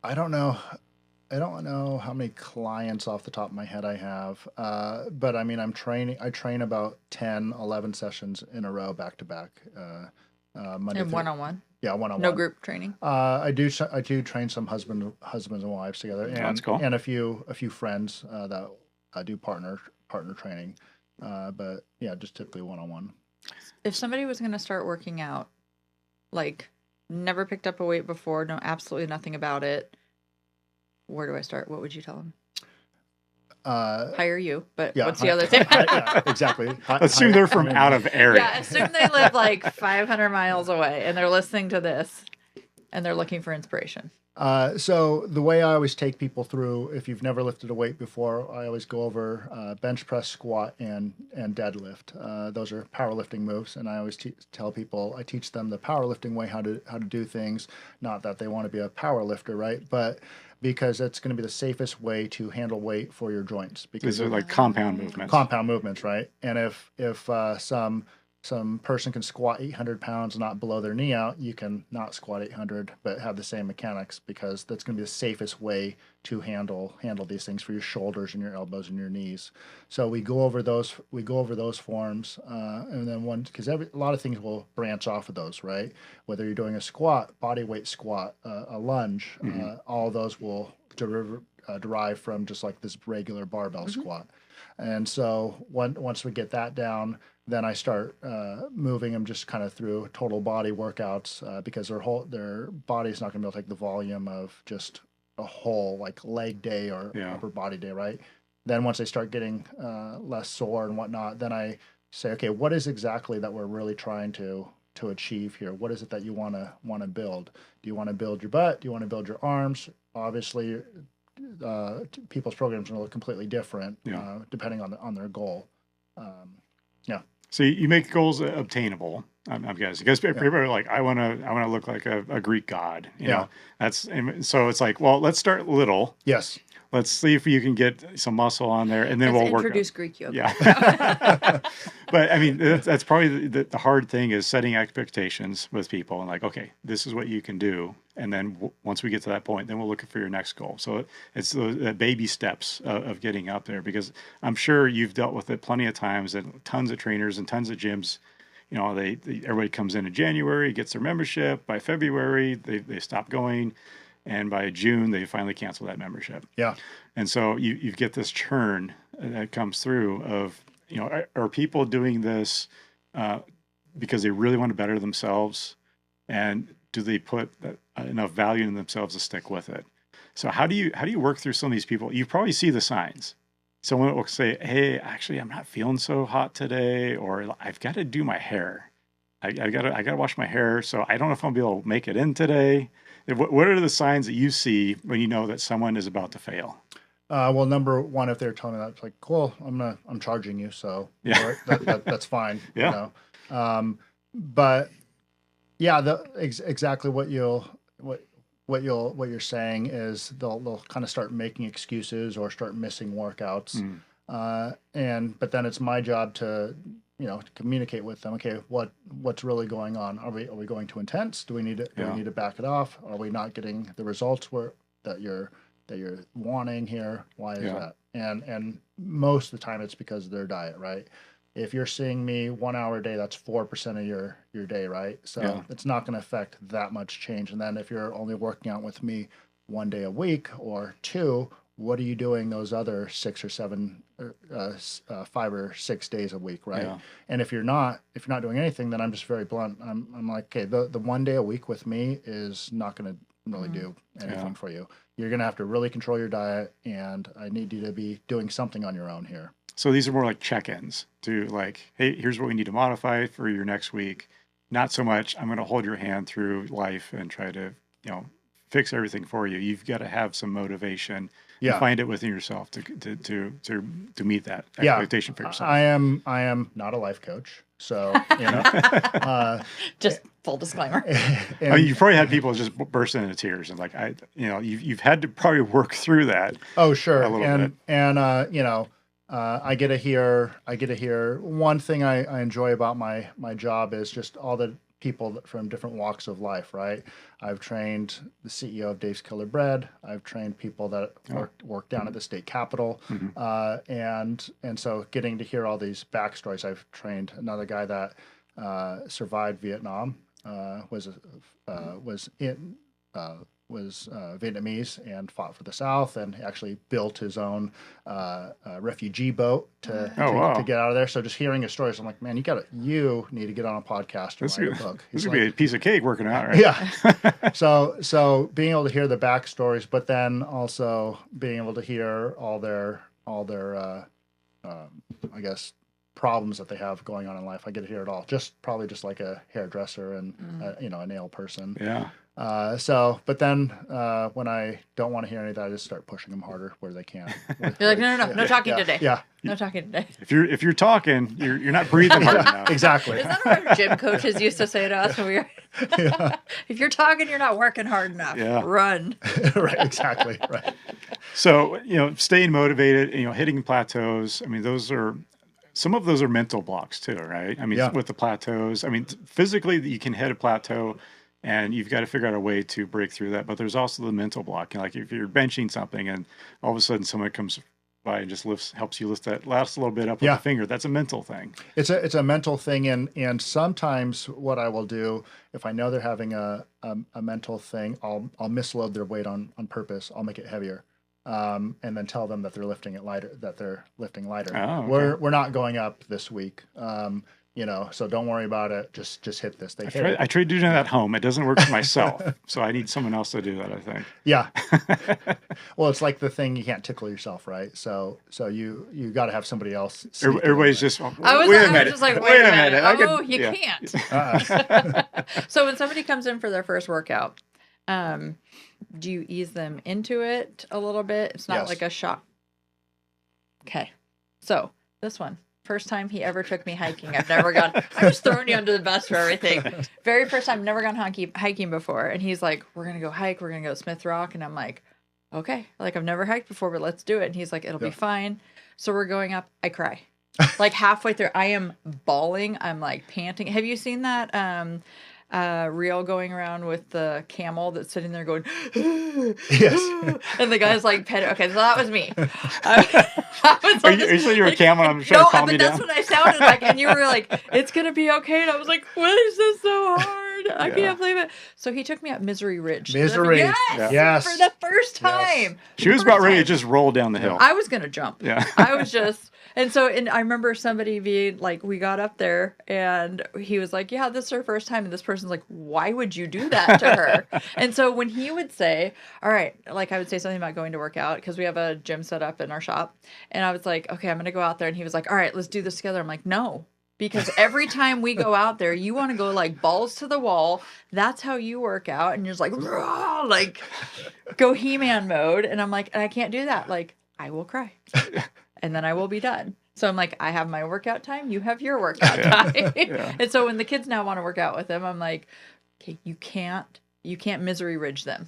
I don't know how many clients off the top of my head I have, but I mean, I train about 10, 11 sessions in a row back to back. Monday And through- one-on-one, Yeah, one-on-one. no group training. I do train some husbands and wives together, and That's cool. and a few friends that do partner training, but yeah, just typically one-on-one. If somebody was going to start working out, like never picked up a weight before, know absolutely nothing about it, where do I start? What would you tell them? Hire you, but Yeah, what's the other thing? yeah, exactly. Assume they're from out of area. Yeah, assume they live like 500 miles away and they're listening to this and they're looking for inspiration. So the way I always take people through, if you've never lifted a weight before, I always go over bench press, squat, and deadlift. Those are powerlifting moves, and I always tell people, I teach them the powerlifting way, how to do things. Not that they want to be a power lifter, right? But because it's going to be the safest way to handle weight for your joints. Because These are like compound movements. compound movements, right? And if some person can squat 800 pounds not below their knee out, you can not squat 800 but have the same mechanics, because that's going to be the safest way to handle these things for your shoulders and your elbows and your knees. So we go over those forms, and then because a lot of things will branch off of those, right? Whether you're doing a squat, body weight squat, a lunge, all those will derive from just like this regular barbell squat. And so once we get that down, then I start moving them just kind of through total body workouts because their body's not going to be able to take the volume of just a whole like leg day or upper body day, right? Then once they start getting less sore and whatnot, then I say, okay, what is exactly that we're really trying to achieve here? What is it that you want to build? Do you want to build your butt? Do you want to build your arms? Obviously, people's programs are look completely different depending on their goal. So you make goals obtainable. I'm guessing because people are like, I want to look like a Greek god. You know, so it's like, well, let's start little. Yes. Let's see if you can get some muscle on there, and then we'll work. Introduce Greek yoga. Yeah. But I mean, that's probably the hard thing is setting expectations with people and like, okay, this is what you can do, and then once we get to that point, then we'll look for your next goal. So it's the baby steps of getting up there, because I'm sure you've dealt with it plenty of times, and tons of trainers and tons of gyms. You know, everybody comes in January, gets their membership. By February, they stop going. And by June, they finally cancel that membership. Yeah. And so you get this churn that comes through of, you know, are people doing this because they really want to better themselves? And do they put enough value in themselves to stick with it? So how do you work through some of these people? You probably see the signs. Someone will say, hey, actually, I'm not feeling so hot today, or I've got to do my hair. I got to wash my hair, so I don't know if I'm going to be able to make it in today. What are the signs that you see when you know that someone is about to fail? Well, number one, if they're telling me that, it's like, cool, I'm charging you, so that's fine. Yeah. You know? But yeah, exactly what you're saying is they'll kind of start making excuses or start missing workouts, but then it's my job to communicate with them. Okay, what's really going on? Are we going too intense? Do we need to back it off? Are we not getting the results that you're wanting here? Why is that? And most of the time it's because of their diet, right? If you're seeing me 1 hour a day, that's 4% of your day, right? So it's not going to affect that much change. And then if you're only working out with me 1 day a week or 2, what are you doing those other 6 or 7, 5 or 6 days a week, right? Yeah. And if you're not doing anything, then I'm just very blunt. I'm like, okay, the 1 day a week with me is not going to really do anything for you. You're going to have to really control your diet, and I need you to be doing something on your own here. So these are more like check-ins to like, hey, here's what we need to modify for your next week. Not so much, I'm going to hold your hand through life and try to, fix everything for you. You've got to have some motivation. You find it within yourself to meet that expectation for yourself. I am not a life coach, so just full disclaimer. I mean, you've probably had people just burst into tears and like you've had to probably work through that. Oh sure, a little bit. And I get to hear one thing I enjoy about my job is just all the people from different walks of life, right? I've trained the CEO of Dave's Killer Bread. I've trained people that work down at the state capitol. And so getting to hear all these backstories. I've trained another guy that survived Vietnam, was Vietnamese and fought for the South, and actually built his own refugee boat to get out of there. So just hearing his stories, I'm like, man, you need to get on a podcast or write a book. This would be a piece of cake working out, right? Yeah. So being able to hear the backstories, but then also being able to hear all their I guess problems that they have going on in life. I get to hear it all. Probably just like a hairdresser and a nail person. Yeah. But then when I don't want to hear any of that, I just start pushing them harder where they can. You're like, no talking today. Yeah. No talking today. If you're talking, you're not breathing hard enough. Exactly. Is that what our gym coaches used to say to us when we were? If you're talking, you're not working hard enough. Yeah. Run. Right. Exactly. Right. So staying motivated, hitting plateaus. I mean, some of those are mental blocks too, right? I mean, with the plateaus. I mean, physically you can hit a plateau. And you've got to figure out a way to break through that. But there's also the mental block. Like if you're benching something and all of a sudden someone comes by and just helps you lift that last little bit up with the finger, that's a mental thing. It's a mental thing. And sometimes what I will do, if I know they're having a mental thing, I'll misload their weight on purpose. I'll make it heavier. And then tell them that they're lifting lighter. Oh, okay. We're not going up this week. so don't worry about it. Just hit this. I tried doing that at home. It doesn't work for myself. So I need someone else to do that, I think. Yeah. Well, it's like the thing, you can't tickle yourself, right? So you got to have somebody else. Everybody's just, wait I was just like, wait a minute. Oh, you yeah. can't. So when somebody comes in for their first workout, do you ease them into it a little bit? It's not Yes. like a shock. Okay. So this one, first time he ever took me hiking. I've never gone. I'm just throwing you under the bus for everything. Very first time, never gone hiking before. And he's like, we're going to go hike. We're going to go Smith Rock. And I'm like, okay. Like, I've never hiked before, but let's do it. And he's like, it'll be fine. So we're going up. I cry. Like halfway through, I am bawling. I'm like panting. Have you seen that reel going around with the camel that's sitting there going, Yes. and the guy's like, petting. Okay, so that was me. I was Are you saying you're a camel? I'm trying to calm but you that's down. what I sounded like. And you were like, it's going to be okay. And I was like, why is this so hard? I can't believe it. So he took me up Misery Ridge. Misery. Yes. Yes. For the first time. She was about ready to just roll down the hill. I was going to jump. Yeah. I was just, and I remember somebody being like, we got up there and he was like, yeah, this is her first time. And this person's like, why would you do that to her? And so when he would say, all right, like I would say something about going to work out because we have a gym set up in our shop. And I was like, okay, I'm going to go out there. And he was like, all right, let's do this together. I'm like, no. Because every time we go out there, you want to go like balls to the wall. That's how you work out. And you're just like go He-Man mode. And I'm like, I can't do that. Like, I will cry. And then I will be done. So I'm like, I have my workout time. You have your workout time. And so when the kids now want to work out with them, I'm like, okay, you can't Misery Ridge them.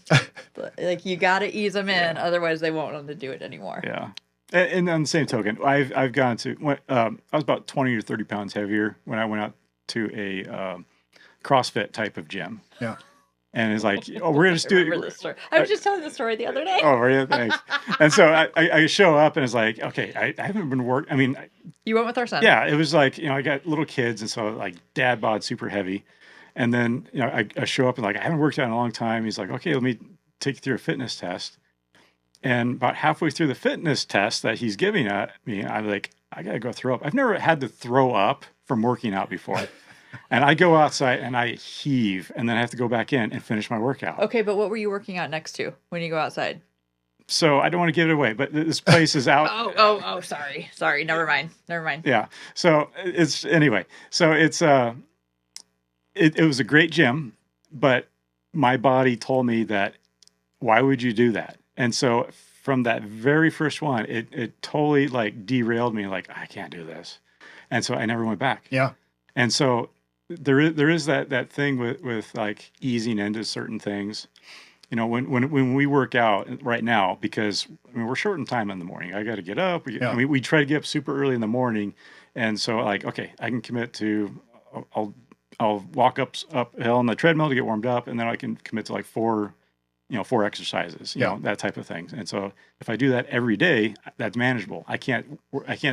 Like, you got to ease them in. Otherwise, they won't want to do it anymore. Yeah. And on the same token, I've gone to, I was about 20 or 30 pounds heavier when I went out to a CrossFit type of gym. Yeah. And it's like, oh, we're going to do Remember this story. I was just telling the story the other day. Oh, were you? Thanks. And so I show up and it's like, okay, I haven't been working. I mean, You went with our son. yeah, it was like, I got little kids. And so like dad bod super heavy. And then, I show up and like, I haven't worked out in a long time. He's like, okay, let me take you through a fitness test. And about halfway through the fitness test that he's giving at me, I'm like, I got to go throw up. I've never had to throw up from working out before. And I go outside and I heave and then I have to go back in and finish my workout. Okay, but what were you working out next to when you go outside? So I don't want to give it away, but this place is out. Oh, sorry. Never mind. Yeah. So it's anyway. So it's it was a great gym, but my body told me that why would you do that? And so from that very first one, it totally like derailed me. Like, I can't do this, and so I never went back. Yeah. And so there is that thing with like easing into certain things. When we work out right now, because we're short in time in the morning. I got to get up. We try to get up super early in the morning, and so like, okay, I can commit to I'll walk uphill on the treadmill to get warmed up, and then I can commit to like four exercises, that type of thing. And so if I do that every day, that's manageable. I can't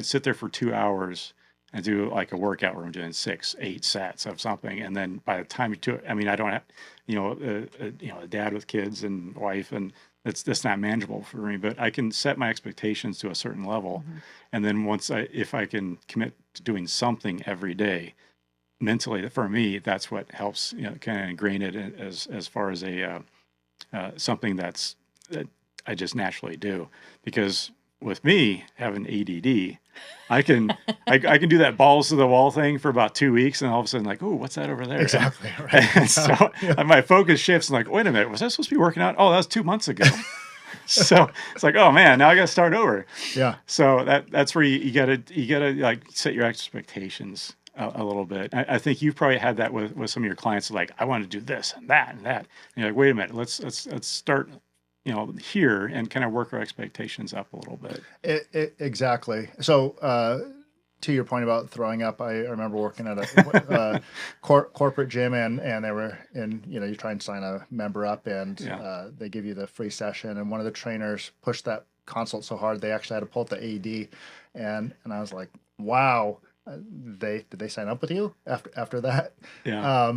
sit there for 2 hours and do like a workout where I'm doing 6-8 sets of something. And then by the time you do it, I mean, I don't have, a dad with kids and wife, and that's not manageable for me, but I can set my expectations to a certain level. Mm-hmm. And then if I can commit to doing something every day, mentally, for me, that's what helps, kind of ingrain it as far as something that I just naturally do. Because with me having ADD, I can do that balls to the wall thing for about 2 weeks, and all of a sudden, like, oh, what's that over there? Exactly. Right. And so my focus shifts, and like, wait a minute, was I supposed to be working out? Oh, that was 2 months ago. So it's like, oh man, now I got to start over. Yeah. So that's where you gotta like set your expectations a little bit. I think you've probably had that with some of your clients. Like, I want to do this and that and that. And you're like, wait a minute, let's start, here and kind of work our expectations up a little bit. Exactly. So to your point about throwing up, I remember working at a corporate gym, and they were you try and sign a member up, and they give you the free session. And one of the trainers pushed that console so hard they actually had to pull out the AED, and I was like, wow. Did they sign up with you after that? Yeah.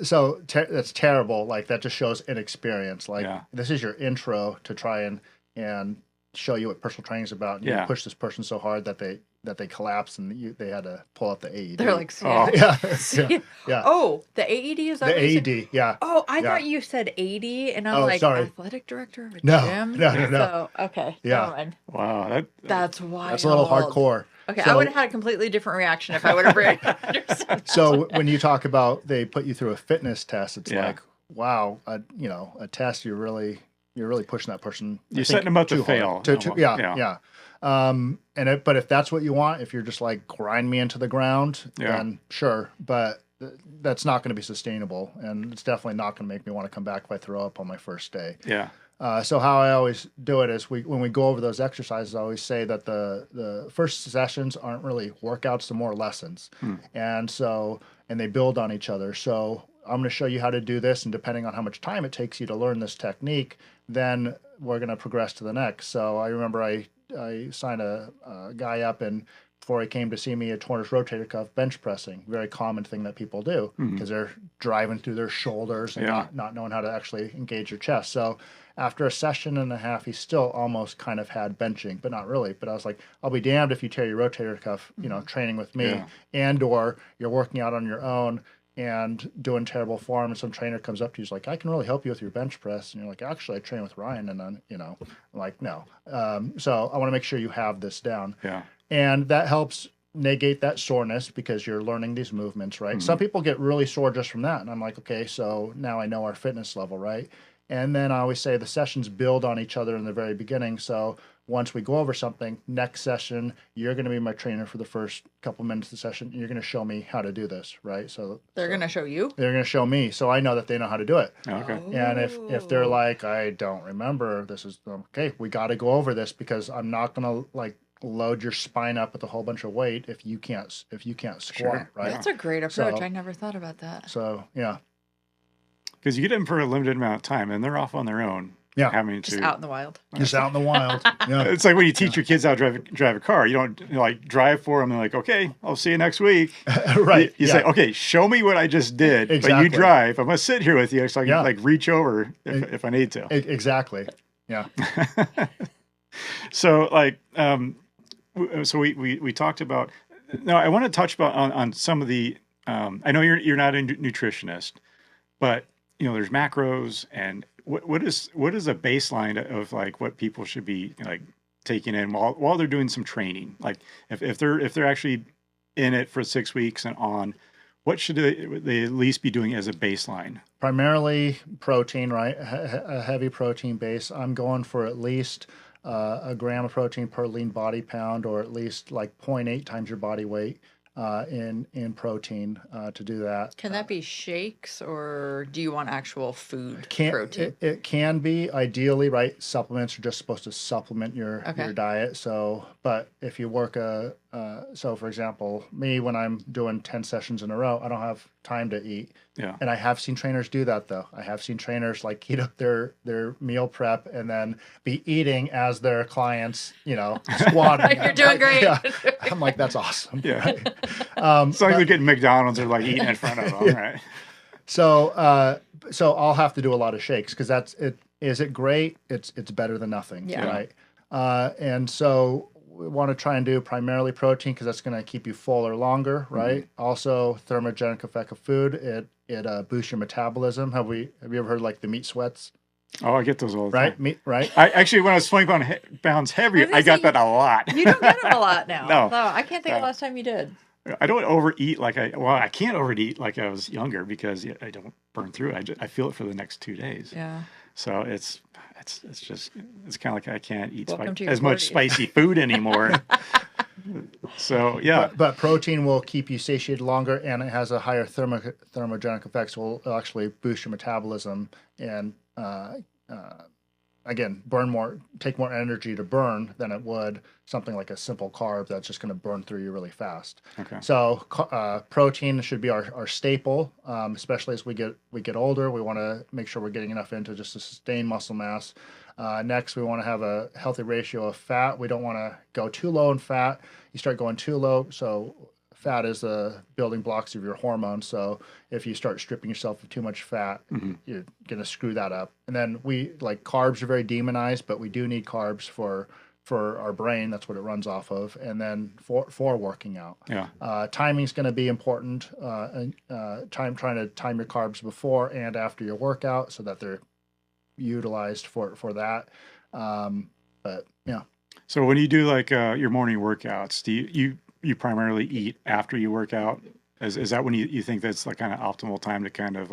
So that's terrible. Like, that just shows inexperience. Like, this is your intro to try and show you what personal training is about. And you push this person so hard that that they collapsed and they had to pull out the AED. They're like, yeah. Oh, the AED is that The what you said? AED, yeah. Oh, I Yeah. thought you said 80, and I'm like, sorry. athletic director of a No, gym? no. So, okay. Yeah. Never mind. Wow, That's wild. That's a little hardcore. Okay, So- I would have had a completely different reaction if I would have understood. So when you talk about they put you through a fitness test, it's Yeah. like, wow, a test, you're really pushing that person. You're setting them up to too hard. fail. Yeah. But if that's what you want, if you're just like grind me into the ground, then sure. But that's not going to be sustainable, and it's definitely not going to make me want to come back if I throw up on my first day. Yeah. So how I always do it is when we go over those exercises, I always say that the first sessions aren't really workouts, they're more lessons. And they build on each other. So I'm going to show you how to do this, and depending on how much time it takes you to learn this technique, then we're going to progress to the next. So I remember I signed a guy up, and before he came to see me, had torn his rotator cuff bench pressing. Very common thing that people do because they're driving through their shoulders and not knowing how to actually engage your chest. So after a session and a half, he still almost kind of had benching, but not really. But I was like, I'll be damned if you tear your rotator cuff, training with me, and or you're working out on your own and doing terrible form, and some trainer comes up to you, he's like, I can really help you with your bench press, and you're like, actually, I train with Ryan, and then I'm like, no. So I want to make sure you have this down. Yeah. And that helps negate that soreness because you're learning these movements, right? Some people get really sore just from that. And I'm like, okay, so now I know our fitness level, right? And then I always say the sessions build on each other in the very beginning. So once we go over something, next session, you're going to be my trainer for the first couple minutes of the session. And you're going to show me how to do this, right? So They're going to show you? They're going to show me. So I know that they know how to do it. Okay. And if they're like, I don't remember, this is okay, we got to go over this because I'm not going to like load your spine up with a whole bunch of weight if you can't squat, right? That's a great approach. So- I never thought about that. So yeah, Because you get them for a limited amount of time, and they're off on their own. Yeah. Having Just to. out in the wild. just out in the wild. Yeah, It's like when you teach your kids how to drive a car. You don't like drive for them and like, okay, I'll see you next week. right. You say, okay, show me what I just did, but Exactly. you drive. I'm gonna sit here with you so I can Yeah. like reach over if I need to. Exactly. Yeah. So like, so we talked about. No, I want to touch about on some of the. I know you're not a nutritionist, but there's macros and what is a baseline of like what people should be like taking in while they're doing some training. Like if they're actually in it for 6 weeks and on, what should they at least be doing as a baseline? Primarily protein, right? A heavy protein base. I'm going for at least a gram of protein per lean body pound, or at least like 0.8 times your body weight in protein to do that. Can that be shakes, or do you want actual food Can protein? it can be ideally, right? Supplements are just supposed to supplement your diet. So, but if you work so for example, me, when I'm doing 10 sessions in a row, I don't have time to eat. Yeah. And I have seen trainers do that though. I have seen trainers like heat up their meal prep and then be eating as their clients, squatting. You're doing great. Yeah. I'm like, that's awesome. Yeah. Right? It's like they're getting McDonald's or like eating in front of them, right? So I'll have to do a lot of shakes because that's it. Is it great? It's better than nothing, Yeah. right? And so we want to try and do primarily protein because that's going to keep you fuller longer, right? Also, thermogenic effect of food. It boosts your metabolism. Have you ever heard like the meat sweats? Oh, I get those all the Right, time. meat, right? I actually, when I was 20 pounds heavier, gonna I got say, that a lot. You don't get them a lot now. No. I can't think of the last time you did. I don't overeat I can't overeat like I was younger because I don't burn through it. I feel it for the next 2 days. Yeah. So it's kind of like I can't eat Welcome to your as much 40s. spicy food anymore. So yeah, But protein will keep you satiated longer, and it has a higher thermogenic effect, so it'll actually boost your metabolism and again, take more energy to burn than it would something like a simple carb that's just going to burn through you really fast. Okay. So protein should be our staple, especially as we get older. We want to make sure we're getting enough into just to sustain muscle mass. Next, we want to have a healthy ratio of fat. We don't want to go too low in fat. You start going too low, so fat is the building blocks of your hormones. So if you start stripping yourself of too much fat, you're going to screw that up. And then carbs are very demonized, but we do need carbs for for our brain. That's what it runs off of. And then for working out. Yeah. Timing is going to be important. Trying to time your carbs before and after your workout so that they're utilized for that. But yeah. So when you do like your morning workouts, do you primarily eat after you work out? Is that when you think that's like kind of optimal time to kind of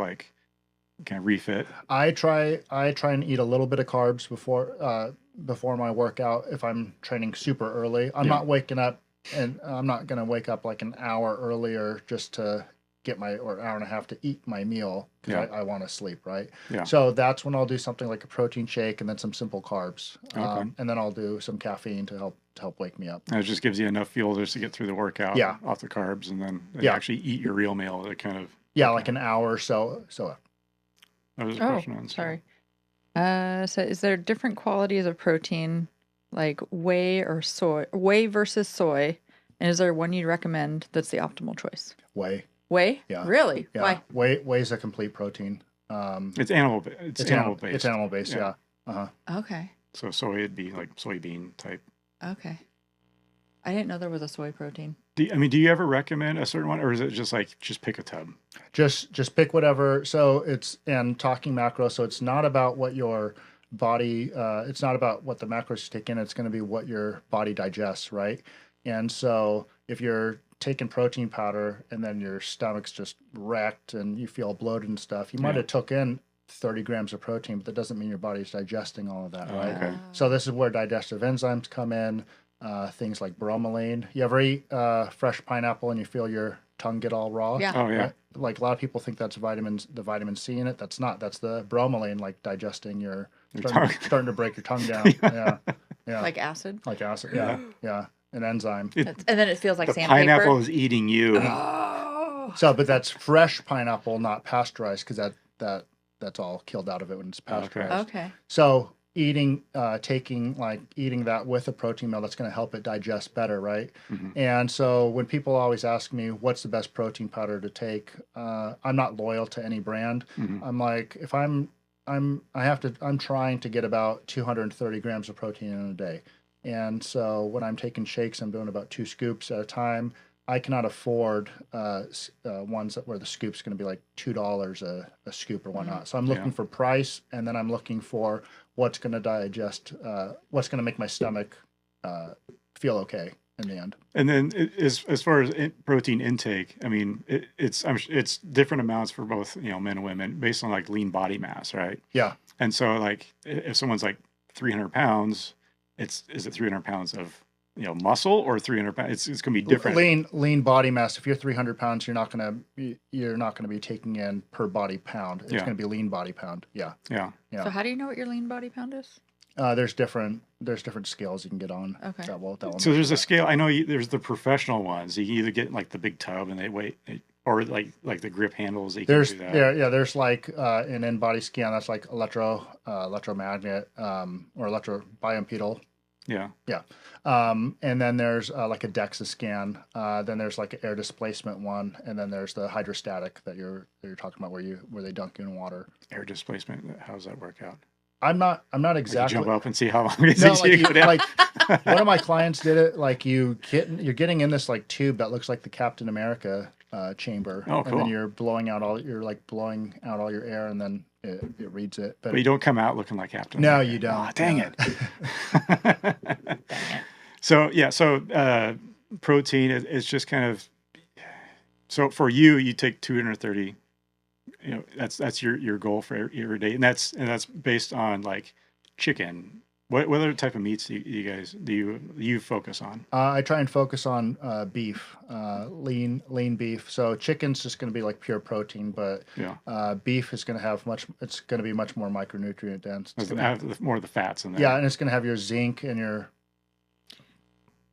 refit? I try and eat a little bit of carbs before my workout if I'm training super early. I'm not waking up, and I'm not going to wake up like an hour earlier just to get or hour and a half to eat my meal because I want to sleep, right? Yeah. So that's when I'll do something like a protein shake and then some simple carbs. Okay. And then I'll do some caffeine to help wake me up. And it just gives you enough fuel just to get through the workout off the carbs, and then you actually eat your real meal. It kind of like an hour or so. That was a question on sorry. So is there different qualities of protein, like whey versus soy? And is there one you'd recommend that's the optimal choice? Whey? Yeah. Really? Yeah. Why? Whey is a complete protein. It's animal based. It's animal based. Yeah. Okay. So soy would be like soybean type. Okay. I didn't know there was a soy protein. Do you ever recommend a certain one, or is it just pick a tub? Just pick whatever. So and talking macro. So it's not about what your body. It's not about what the macros you take in. It's going to be what your body digests, right? And so if you're taking protein powder and then your stomach's just wrecked and you feel bloated and stuff, you might have took in 30 grams of protein, but that doesn't mean your body's digesting all of that, right? Okay. So this is where digestive enzymes come in. Things like bromelain. You ever eat fresh pineapple and you feel your tongue get all raw? Yeah. Oh yeah. Right? Like a lot of people think that's the vitamin C in it. That's not. That's the bromelain, like digesting starting to break your tongue down. Yeah. Like acid? Like acid. Yeah. An enzyme. And then it feels like The sandpaper. pineapple is eating you. Oh. So, but that's fresh pineapple, not pasteurized, because that's all killed out of it when it's pasteurized. Okay. So taking that with a protein meal, that's going to help it digest better, right? Mm-hmm. And so when people always ask me what's the best protein powder to take, I'm not loyal to any brand. Mm-hmm. I'm like, if I'm trying to get about 230 grams of protein in a day. And so when I'm taking shakes, I'm doing about 2 scoops at a time. I cannot afford ones where the scoop's going to be like $2 a scoop or whatnot. So I'm looking for price, and then I'm looking for what's going to digest, what's going to make my stomach feel okay in the end. And then as far as protein intake, I mean, it's different amounts for both men and women based on like lean body mass, right? Yeah. And so like if someone's like 300 pounds, is it 300 pounds of muscle or 300 pounds? It's going to be different. Lean body mass. If you're 300 pounds, you're not going to be taking in per body pound. It's going to be lean body pound. Yeah. So how do you know what your lean body pound is? There's different scales you can get on. Okay. That will so there's a scale. I know there's the professional ones. You can either get like the big tub and they weigh, or like the grip handles. There's there's like an in-body scan that's like electromagnet or electrobiompedal. Yeah. And then there's like a DEXA scan. Then there's like an air displacement one, and then there's the hydrostatic that you're talking about where they dunk you in water. Air displacement. How does that work out? I'm not exactly. Jump up and see how long it No, takes you to go down. like one of my clients did it. Like you're getting in this like tube that looks like the Captain America chamber. Oh, cool. And then you're blowing out all your air, and then it reads it. But you don't come out looking like Captain No, America. you don't. Oh, dang it. So protein is just kind of. So for you take 230. That's your goal for every day, and that's based on like chicken. What other type of meats do you focus on? I try and focus on beef, lean beef. So chicken's just going to be like pure protein, but beef is going to have it's going to be much more micronutrient dense. It's going to have more of the fats in there. Yeah, and it's going to have your zinc and your.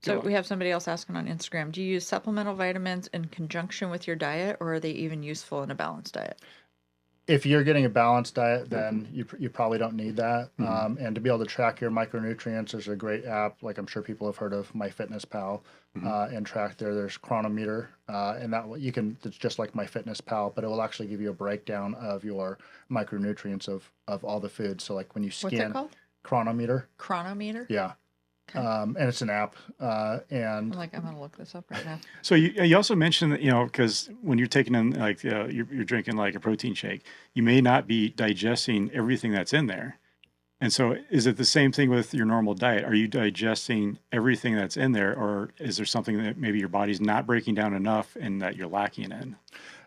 So we have somebody else asking on Instagram, do you use supplemental vitamins in conjunction with your diet, or are they even useful in a balanced diet? If you're getting a balanced diet, then you probably don't need that. Mm-hmm. And to be able to track your micronutrients, there's a great app, like I'm sure people have heard of MyFitnessPal, and track there's Chronometer, and it's just like MyFitnessPal, but it will actually give you a breakdown of your micronutrients of all the foods. So like when you scan. What's it called? Chronometer. Chronometer? Yeah. And it's an app. I'm And like, I'm gonna look this up right now. So you also mentioned that, because when you're taking in like you're drinking like a protein shake, you may not be digesting everything that's in there. And so is it the same thing with your normal diet? Are you digesting everything that's in there, or is there something that maybe your body's not breaking down enough and that you're lacking in?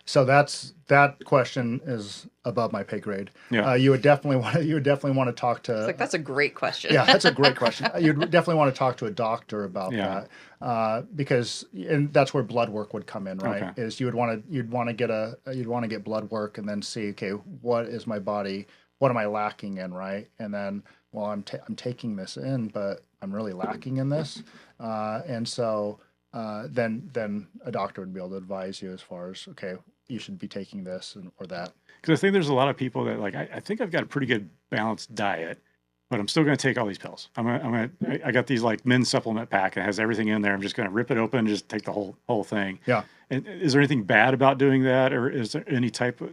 so that question is above my pay grade. Yeah. You would definitely want to talk to. It's like that's a great question. Yeah, that's a great question. You'd definitely want to talk to a doctor about Yeah. that, because and that's where blood work would come in, right? Okay. Is you'd want to get blood work and then see, okay, what is my body, what am I lacking in, right? And then, well, I'm taking this in, but I'm really lacking in this, and so then a doctor would be able to advise you as far as, okay, you should be taking this or that. Because I think there's a lot of people that like, I think I've got a pretty good balanced diet, but I'm still going to take all these pills. I got these like men's supplement pack. It has everything in there. I'm just going to rip it open and just take the whole thing. Yeah. And is there anything bad about doing that? Or is there any type of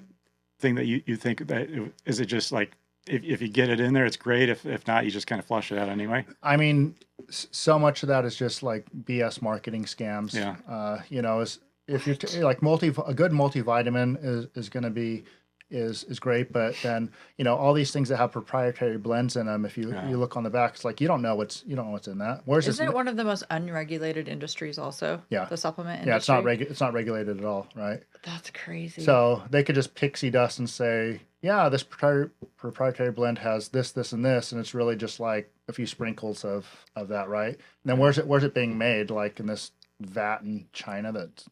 thing that you think that, is it just like, if you get it in there, it's great. If not, you just kind of flush it out anyway. I mean, so much of that is just like BS marketing scams. Yeah. If you're like a good multivitamin is going to be is great, but then all these things that have proprietary blends in them. If you look on the back, it's like you don't know what's in that. Whereas Isn't it one of the most unregulated industries also? Yeah. The supplement Yeah, industry? it's not regulated at all, right? That's crazy. So they could just pixie dust and say, yeah, this proprietary blend has this, and this, and it's really just like a few sprinkles of that, right? And then where's it being made? Like in this vat in China that's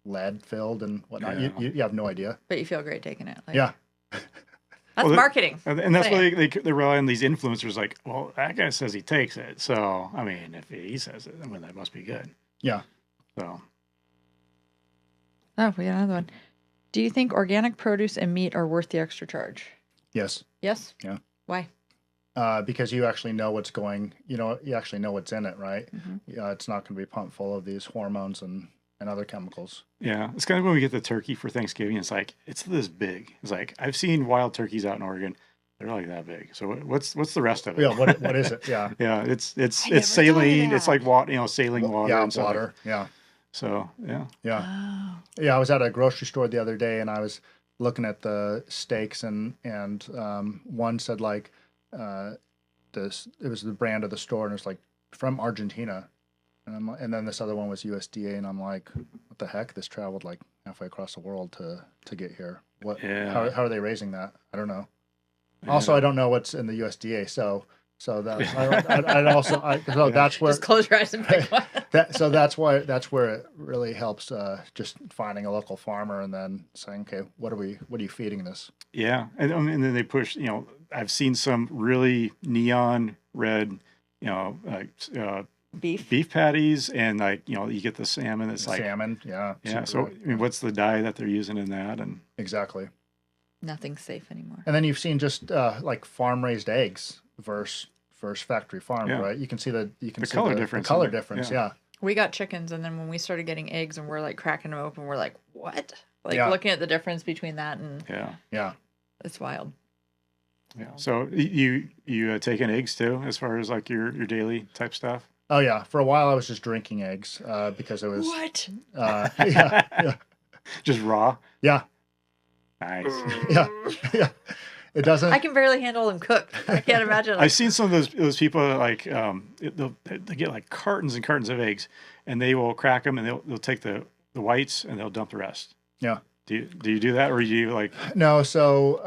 lead filled and whatnot. Yeah. You have no idea. But you feel great taking it. Like, Yeah. That's marketing. And that's why they rely on these influencers like, well, that guy says he takes it. So, I mean, if he says it, I mean, that must be good. Yeah. So, Oh, we got another one. Do you think organic produce and meat are worth the extra charge? Yes. Yes? Yeah. Why? Because you actually know what's you actually know what's in it, right? Mm-hmm. Yeah, it's not going to be pumped full of these hormones and other chemicals. yeah, it's kind of when we get the turkey for Thanksgiving, it's like, it's this big. It's like, I've seen wild turkeys out in Oregon. They're like that big. So what's the rest of it? Yeah, what is it? Yeah. Yeah, it's never saline. thought of It's like sailing water. Yeah, and stuff. water. Yeah. So, yeah. Yeah. Oh. Yeah, I was at a grocery store the other day and I was looking at the steaks and one said like this, it was the brand of the store and it's like from Argentina. And then this other one was USDA and I'm like, what the heck? This traveled like halfway across the world to get here. What? Yeah. How are they raising that? I don't know. Also, I don't know what's in the USDA, so that's where Just close your eyes and pick one. that's where it really helps, just finding a local farmer and then saying, okay, what are you feeding this? Yeah, and then they push. I've seen some really neon red, beef patties, and like you get the salmon. It's like Salmon, yeah. yeah. So I mean, what's the dye that they're using in that? And Exactly. Nothing's safe anymore. And then you've seen just like farm raised eggs versus factory farmed, Yeah. right? You can see the color difference The color in it, difference, yeah. yeah. We got chickens, and then when we started getting eggs and we're like cracking them open, we're like, what? Like Yeah. looking at the difference between that and Yeah. it's wild. yeah. So you taking eggs too, as far as like your daily type stuff? Oh yeah. For a while, I was just drinking eggs because it was What? yeah. Just raw. Yeah. Nice. Yeah. Yeah. It doesn't. I can barely handle them cooked. I can't imagine. I've seen some of those people like they get like cartons and cartons of eggs, and they will crack them and they'll take the whites and they'll dump the rest. Yeah. Do you do that, or do you like? No. So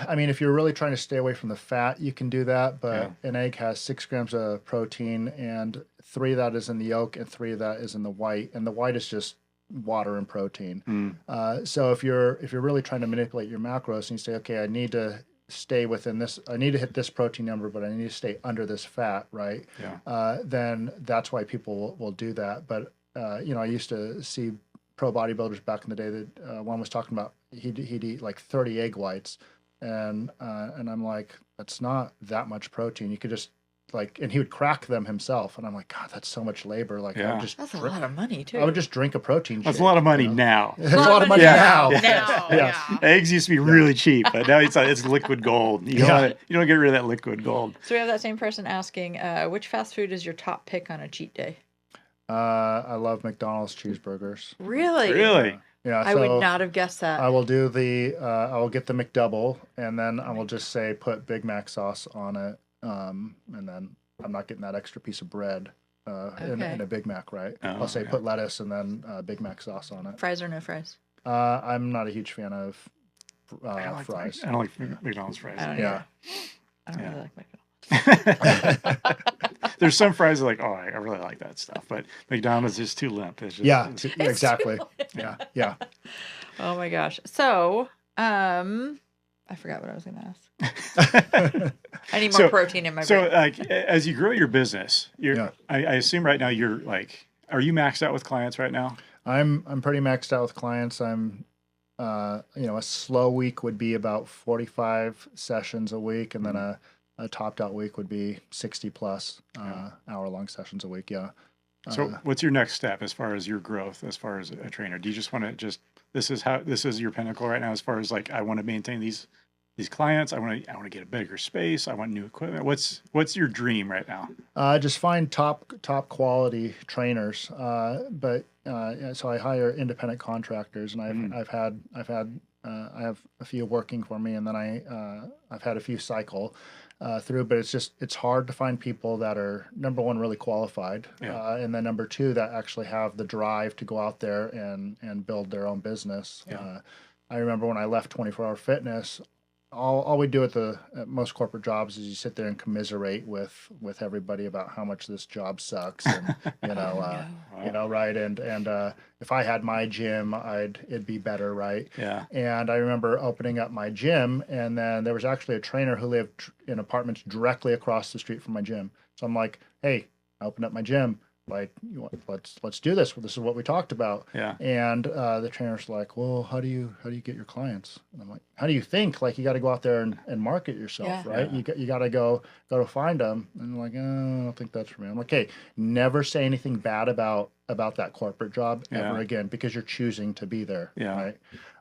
I mean, if you're really trying to stay away from the fat, you can do that. But an egg has 6 grams of protein, and 3 of that is in the yolk, and 3 of that is in the white, and the white is just water and protein. So if you're really trying to manipulate your macros and you say, okay, I need to stay within this, I need to hit this protein number, but I need to stay under this fat, right? Yeah. Then that's why people will do that. But I used to see pro bodybuilders back in the day that one was talking about he'd eat like 30 egg whites, and I'm like, that's not that much protein. You could just and he would crack them himself, and I'm like, God, that's so much labor. Like, Yeah. That's a lot of money too. I would just drink a protein shake. That's a lot of money now. It's a lot of money now. Yeah. Eggs used to be really cheap, but now it's liquid gold. You don't get rid of that liquid gold. So we have that same person asking, which fast food is your top pick on a cheat day? I love McDonald's cheeseburgers. Really? Really? Yeah, I would not have guessed that. I will do I will get the McDouble, and then I will just say put Big Mac sauce on it, and then I'm not getting that extra piece of bread in a Big Mac, right? I'll say put lettuce and then Big Mac sauce on it. Fries or no fries? I'm not a huge fan of fries. I don't like McDonald's fries. I don't Yeah. I don't really like McDonald's. There's some fries that are like, oh, I really like that stuff, but McDonald's is too limp. It's just, Exactly. Yeah. Oh my gosh. So, I forgot what I was going to ask. I need more protein in my brain. So, like, as you grow your business, I assume right now you're like, are you maxed out with clients right now? I'm pretty maxed out with clients. I'm, a slow week would be about 45 sessions a week, and then a topped out week would be 60 plus hour-long sessions a week. Yeah. So what's your next step as far as your growth, as far as a trainer? Do you just want to this is your pinnacle right now, as far as like, I want to maintain these clients. I want to get a bigger space. I want new equipment. What's your dream right now? Just find top quality trainers. So I hire independent contractors, and I have a few working for me, and then I've had a few cycle through, but it's hard to find people that are, number one, really qualified, and then number two, that actually have the drive to go out there and build their own business. I remember when I left 24 Hour Fitness, all we do at most corporate jobs is you sit there and commiserate with everybody about how much this job sucks, and right, and if I had my gym, it'd be better, right? Yeah. And I remember opening up my gym, and then there was actually a trainer who lived in apartments directly across the street from my gym. So I'm like, hey, I opened up my gym. Like, let's do this. This is what we talked about. Yeah. And the trainer's like, well, how do you get your clients? And I'm like, how do you think? Like, you got to go out there and market yourself, right? Yeah. You got to go to find them. And they're like, oh, I don't think that's for me. I'm like, hey, never say anything bad about that corporate job ever again, because you're choosing to be there. Yeah.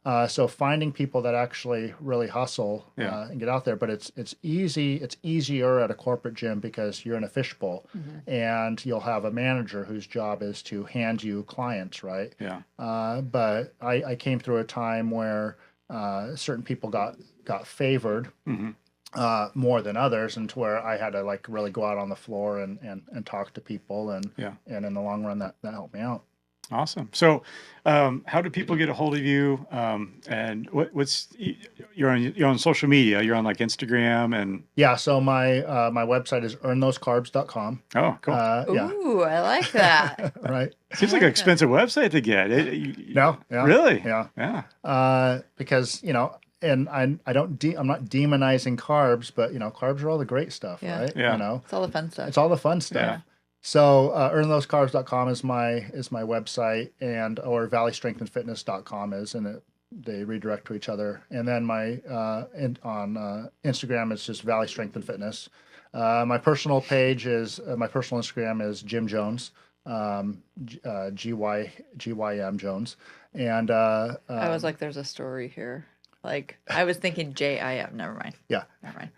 Right. So finding people that actually really hustle and get out there, but it's easy. It's easier at a corporate gym because you're in a fishbowl, and you'll have a manager whose job is to hand you clients, right? Yeah. But I came through a time where certain people got favored more than others, and to where I had to like really go out on the floor and talk to people, and in the long run that helped me out. Awesome. So, how do people get a hold of you? And you're on social media? You're on like Instagram and So my website is earnthosecarbs.com. Oh, cool. Ooh, I like that. Right. Seems like an expensive website to get. No. Yeah. Really? Yeah. Because and I'm not demonizing carbs, but carbs are all the great stuff, right? Yeah. It's all the fun stuff. It's all the fun stuff. Yeah. So earnthosecarbs.com is my website, and or valleystrengthandfitness.com is, and they redirect to each other. And then my on Instagram it's just Valley Strength and Fitness. My personal Instagram is Jim Jones, GYM Jones, and I was like, there's a story here. Like, I was thinking JIM. Never mind. Yeah. Never mind.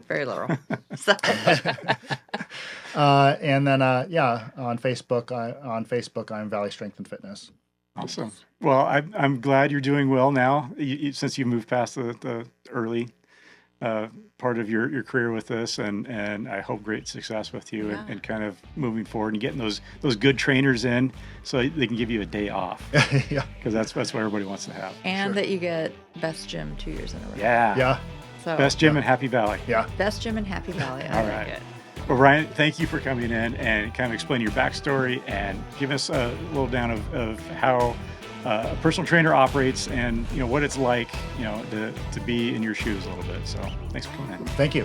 Very literal. So. And then on Facebook I'm Valley Strength and Fitness. Awesome. Well, I'm glad you're doing well now, since you moved past the early part of your career with this, and I hope great success with you and kind of moving forward and getting those good trainers in so they can give you a day off. Yeah. Because that's what everybody wants to have. And that you get Best Gym 2 years in a row. Yeah. Yeah. So, Best Gym in Happy Valley. Yeah. Best Gym in Happy Valley. I like it. Well, Ryan, thank you for coming in and kind of explaining your backstory and give us a little down of how a personal trainer operates and what it's like to be in your shoes a little bit. So thanks for coming in. Thank you.